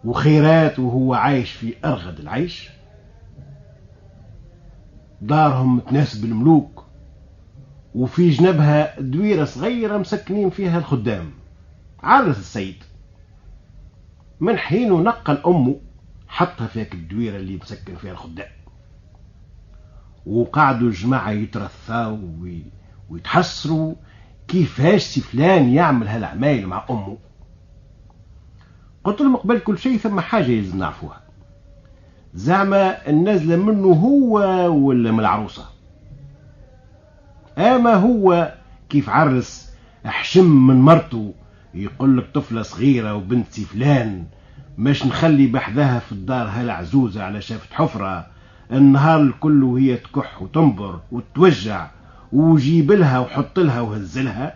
وخيرات، وهو عايش في ارغد العيش. دارهم تناسب الملوك، وفي جنبها دويره صغيره مسكنين فيها الخدام. عارف السيد من حين نقل امه حطها في هيك الدويره اللي مسكن فيها الخدام، وقعدوا الجماعة يترثاوا ويتحسروا كيفاش سي فلان يعمل هالعمايل مع أمه. قلت لهم قبل كل شيء ثم حاجة يلزم نعرفوها، زعما النازلة منه هو ولا من العروسة؟ أما هو كيف عرس أحشم من مرته يقول لك طفلة صغيرة وبنت سي فلان مش نخلي بحذها في الدار هالعزوزة على شافت حفرة النهار الكل وهي تكح وتنبر وتوجع، وجيب لها وحط لها وهزلها.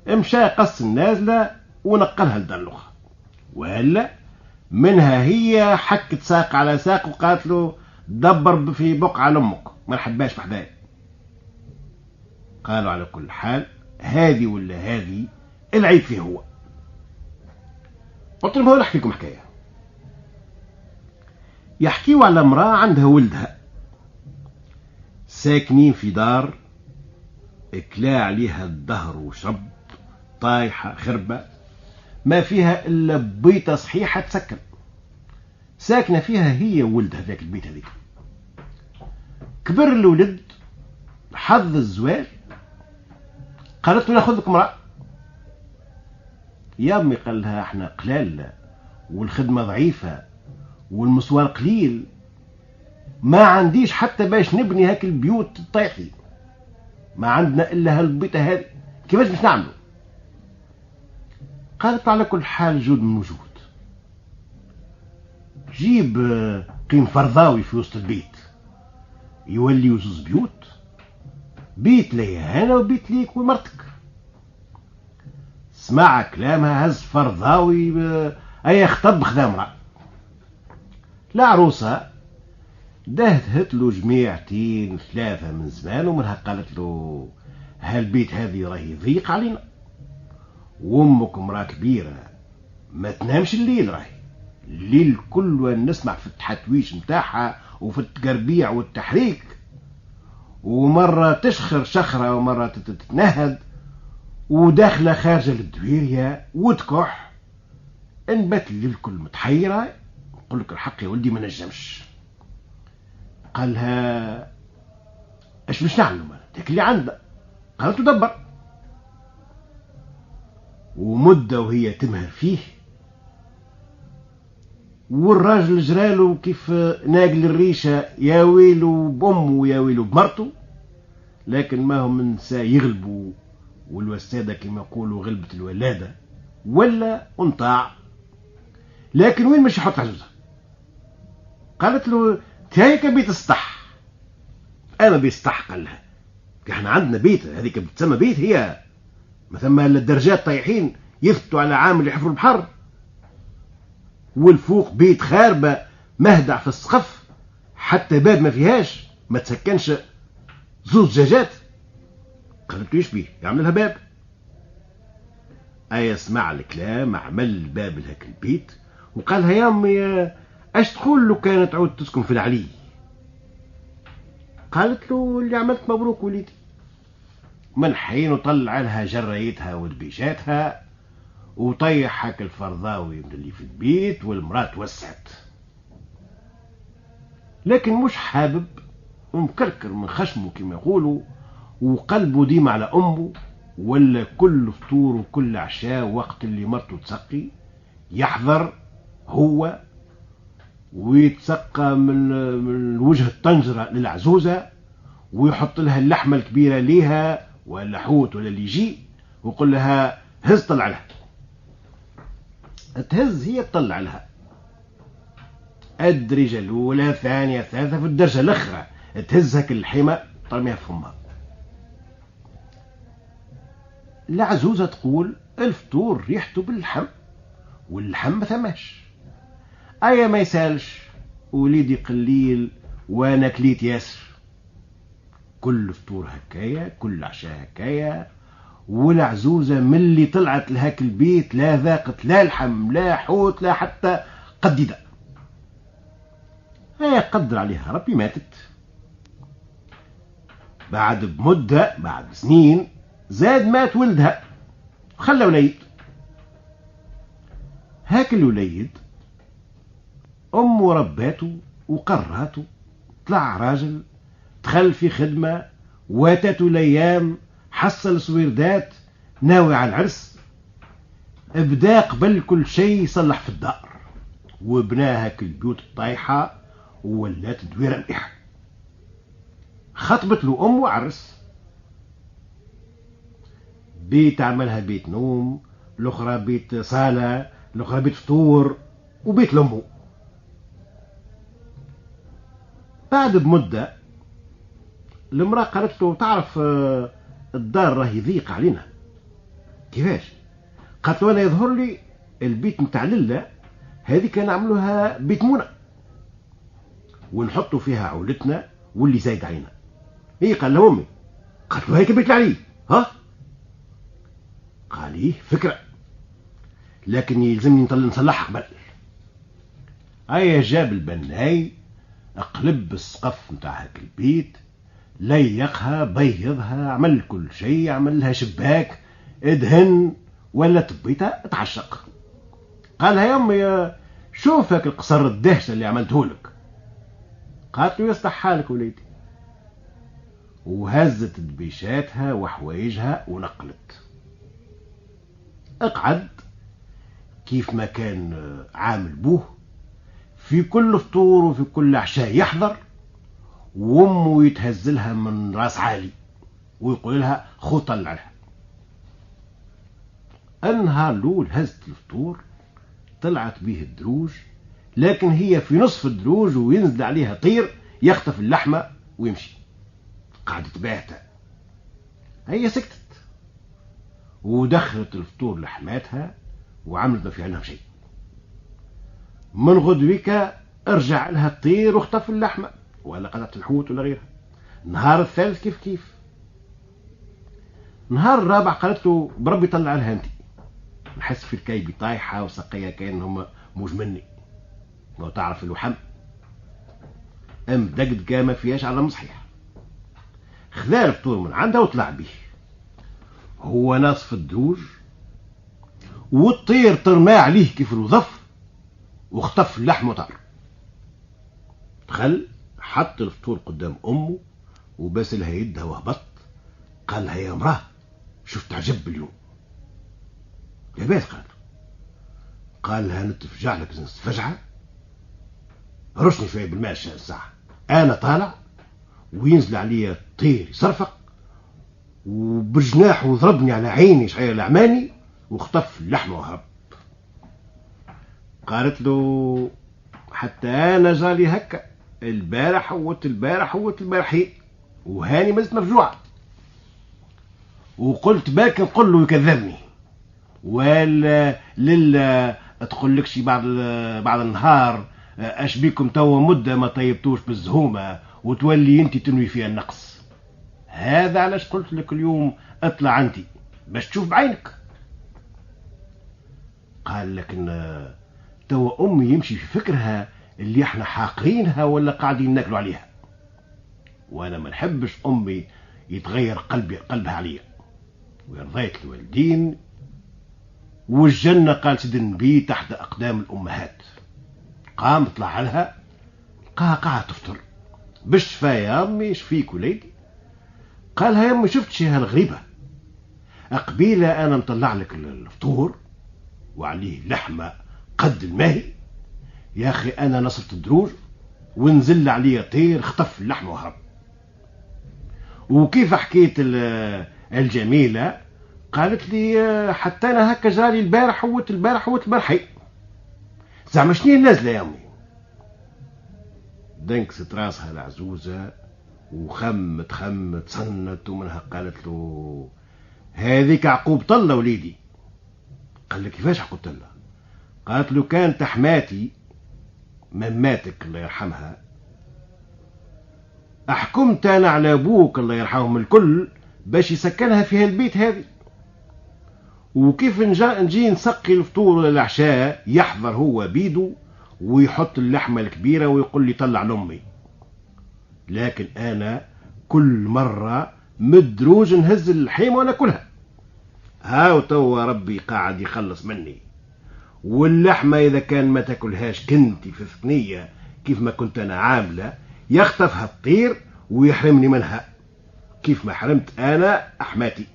امشى قص النازلة ونقلها لدار الأخرى، وهلا منها هي حكت ساق على ساق وقالت له دبر في بقعة لأمك ما نحبهاش بحدايا. قالوا على كل حال هذه ولا هذه، العيب فيه هو. قلت لهم نحكي لكم حكاية. يحكيوا على امرأة عندها ولدها ساكنين في دار اكلا عليها الدهر وشرب، طايحة خربة ما فيها إلا بيتة صحيحة تسكن، ساكنة فيها هي وولدها ذاك البيت هذيك. كبر الولد حظ الزواج، قالت له ناخذ لك امرأة. يا امي قال لها احنا قلال والخدمة ضعيفة والمسوار قليل، ما عنديش حتى باش نبني هاك البيوت الطايحين، ما عندنا الا هالبيتة هذه، كيفاش باش نعملوا؟ قالت على كل حال جود من وجود، جيب قيم فرضاوي في وسط البيت يولي زوز بيوت، بيت ليا انا وبيت ليك ومرتك. سمع كلامها، هز فرضاوي اي خطب خذا امرأة. العروسة دهت له جميعتين ثلاثة من زمان، ومنها قالت له هالبيت هذه راهي ضيق علينا، وامك امرأة كبيرة ما تنامش الليل، راهي الليل كله نسمع في التحتويش متاعها وفي التقربيع والتحريك، ومرة تشخر شخرة ومرة تتنهد، وداخلة خارجة للدويرية وتكح، انبت الليل كل متحيرة. نقول لك الحق يا ولدي ما نجمش. قالها اش باش نعملوا داك اللي عندنا؟ قالت له دبر. ومدة وهي تمهر فيه، والراجل جراله كيف ناقل الريشة، يا ويلو بأمه يا ويلو بمرته، لكن ما هم من يغلبوا، والوسادة كما يقولوا غلبة الولادة ولا انطاع. لكن وين مش يحط عجوزة؟ قالت له تهيك بيت السطح. انا بيت السطح؟ قال لها احنا عندنا بيت، هذيك بتسمى بيت هي؟ ما ثم الدرجات طايحين يثبتوا على عامل يحفروا البحر، والفوق بيت خاربة مهدع في السقف، حتى باب ما فيهاش، ما تسكنش زوز دجاجات. قالت له ايش بيه يعمل لها باب؟ اسمع الكلام، عمل الباب لهاك البيت وقال لها يا امي اش تقول لو كانت تعود تسكن في العلي؟ قالت له اللي عملت مبروك وليدي. من حين وطلع لها جريتها ودبيشاتها وطيح هاك الفرضاوي من اللي في البيت، والمراه توسعت. لكن مش حابب ومكركر من خشمه كما يقولوا، وقلبه ديما على امه، ولا كل فطور وكل عشاء وقت اللي مرته تسقي يحضر هو ويتسقى من وجه الطنجرة للعزوزة، ويحط لها اللحمة الكبيرة ليها ولا حوت ولا اللي يجي، ويقول لها هز طلع لها. تهز هي تطلع لها الدرجة الأولى ثانية ثالثة، في الدرجة الأخرى تهزها الحمى ترميها في فمها. العزوزة تقول الفطور ريحته باللحم، واللحم ما ثماش، أيا ما يسالش وليدي قليل وانا كليت ياسر. كل فطور هكايا، كل عشاء هكايا، والعزوزة من اللي طلعت لهاك البيت لا ذاقت لا لحم لا حوت لا حتى قديدة. هي قدر عليها ربي ماتت. بعد بمدة، بعد سنين، زاد مات ولدها خلى وليد. هاك الوليد أمه رباته وقراته، طلع راجل، دخل في خدمة، واتته الأيام، حصل سويردات، ناوي على العرس، ابدا قبل كل شيء يصلح في الدار، وبناها كالبيوت الطايحة وولات دويرة مليحة. خطبت له أمه عرس، بيت عملها بيت نوم، الأخرى بيت صالة، الأخرى بيت فطور، وبيت لأمه. بعد بمدة المرأة قالت له تعرف الدار راهي ضيق علينا. كيفاش؟ قالت له أنا يظهر لي البيت متاع لله هذه كان عملوها بيت منى، ونحطوا فيها عولتنا واللي زايد علينا. هي قال له أمي، قالت له هيك بيت العلي. ها؟ قال إيه فكرة، لكن يلزمني نصلحها قبل. هيا جاب البناي، اقلب السقف متاع هاك البيت، ليقها بيضها، عمل كل شيء، عمل لها شباك، ادهن، ولا تبيتها تعشق. قال يا امي شوف هاك القصر الدهشه اللي عملته لك. قالت له يصلح حالك وليدي، وهزت دبيشاتها وحوايجها ونقلت. اقعد كيف ما كان عامل بوه، في كل فطور وفي كل عشاء يحضر، وامه يتهزلها من راس عالي ويقول لها خو طلع لها. النهار الاول هزت الفطور، طلعت به الدروج، لكن هي في نصف الدروج وينزل عليها طير يخطف اللحمة ويمشي. قعدت باهتة، هي سكتت ودخلت الفطور لحماتها وعملت ما في عندها شيء. من غدوك ارجع لها الطير واختف اللحمة ولا قطعت الحوت ولا غيرها. النهار الثالث كيف كيف. النهار الرابع قالت له بربي طلع لها انت، نحس في الكيبي طايحة وسقيها كأنهم موج مني، لو تعرف اللحم دقدقة ما فيهاش على مصحيح. خذا الفطور من عندها وطلع به، هو ناصف الدروج والطير ترمى عليه كيف الوظف واختف اللحم وطار. دخل حط الفطور قدام امه وبس لها يدها وهبط. قال لها يا امراه شفت عجب اليوم. لاباس قال لها نتفجع لك فجعه، رشني شويه بالماء الساعه، انا طالع وينزل عليا طير يصرفق وبجناحه وضربني على عيني شعير العماني واختف اللحمه وهرب. قالت له حتى انا جالي هكا، البارح حوت البارحين وهاني مازلت مفجوعه، وقلت باك نقول له يكذبني ولا للا تقول لكش بعد النهار اش بيكم توا مده ما طيبتوش بالزهومه وتولي انت تنوي فيها النقص. هذا علاش قلت لك اليوم اطلع انت باش تشوف بعينك. قال لكن توا امي يمشي في فكرها اللي احنا حاقرينها ولا قاعدين ناكلوا عليها، وانا ما نحبش امي يتغير قلبها عليا. ورضيت الوالدين والجنه قال سيد النبي تحت اقدام الامهات. قام طلع لها قاعد تفطر. بالشفا يا امي شفيك وليدي؟ قالها يا امي شفت شي هالغريبه، قبيله انا مطلع لك الفطور وعليه لحمه قد الماهي، يا اخي انا نصرت الدروج ونزل عليا طير خطف اللحمه وهرب. وكيف حكيت الجميله قالت لي حتى انا هكا جالي البارح حوت البارحين. زعما شنو نازله يا امي؟ دنكست راسها العزوزه وخمت صنت، ومنها قالت له هذيك عقوب طله وليدي. قال له كيفاش عقوب طله؟ قالت له كانت حماتي مماتك الله يرحمها، احكمت انا على ابوك الله يرحمهم الكل باش يسكنها في هالبيت هذه، وكيف نجي نسقي الفطور ولا العشاء يحضر هو بيدو ويحط اللحمه الكبيره ويقول لي طلع لامي، لكن انا كل مره مدروج نهز الحيمه وناكلها. هاو توا ربي قاعد يخلص مني، واللحمه اذا كان ما تاكلهاش كنتي في ثنيه كيف ما كنت انا عامله يخطفها الطير ويحرمني منها، كيف ما حرمت انا احماتي.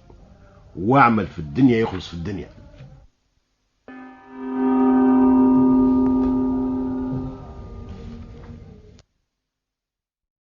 واعمل في الدنيا يخلص في الدنيا.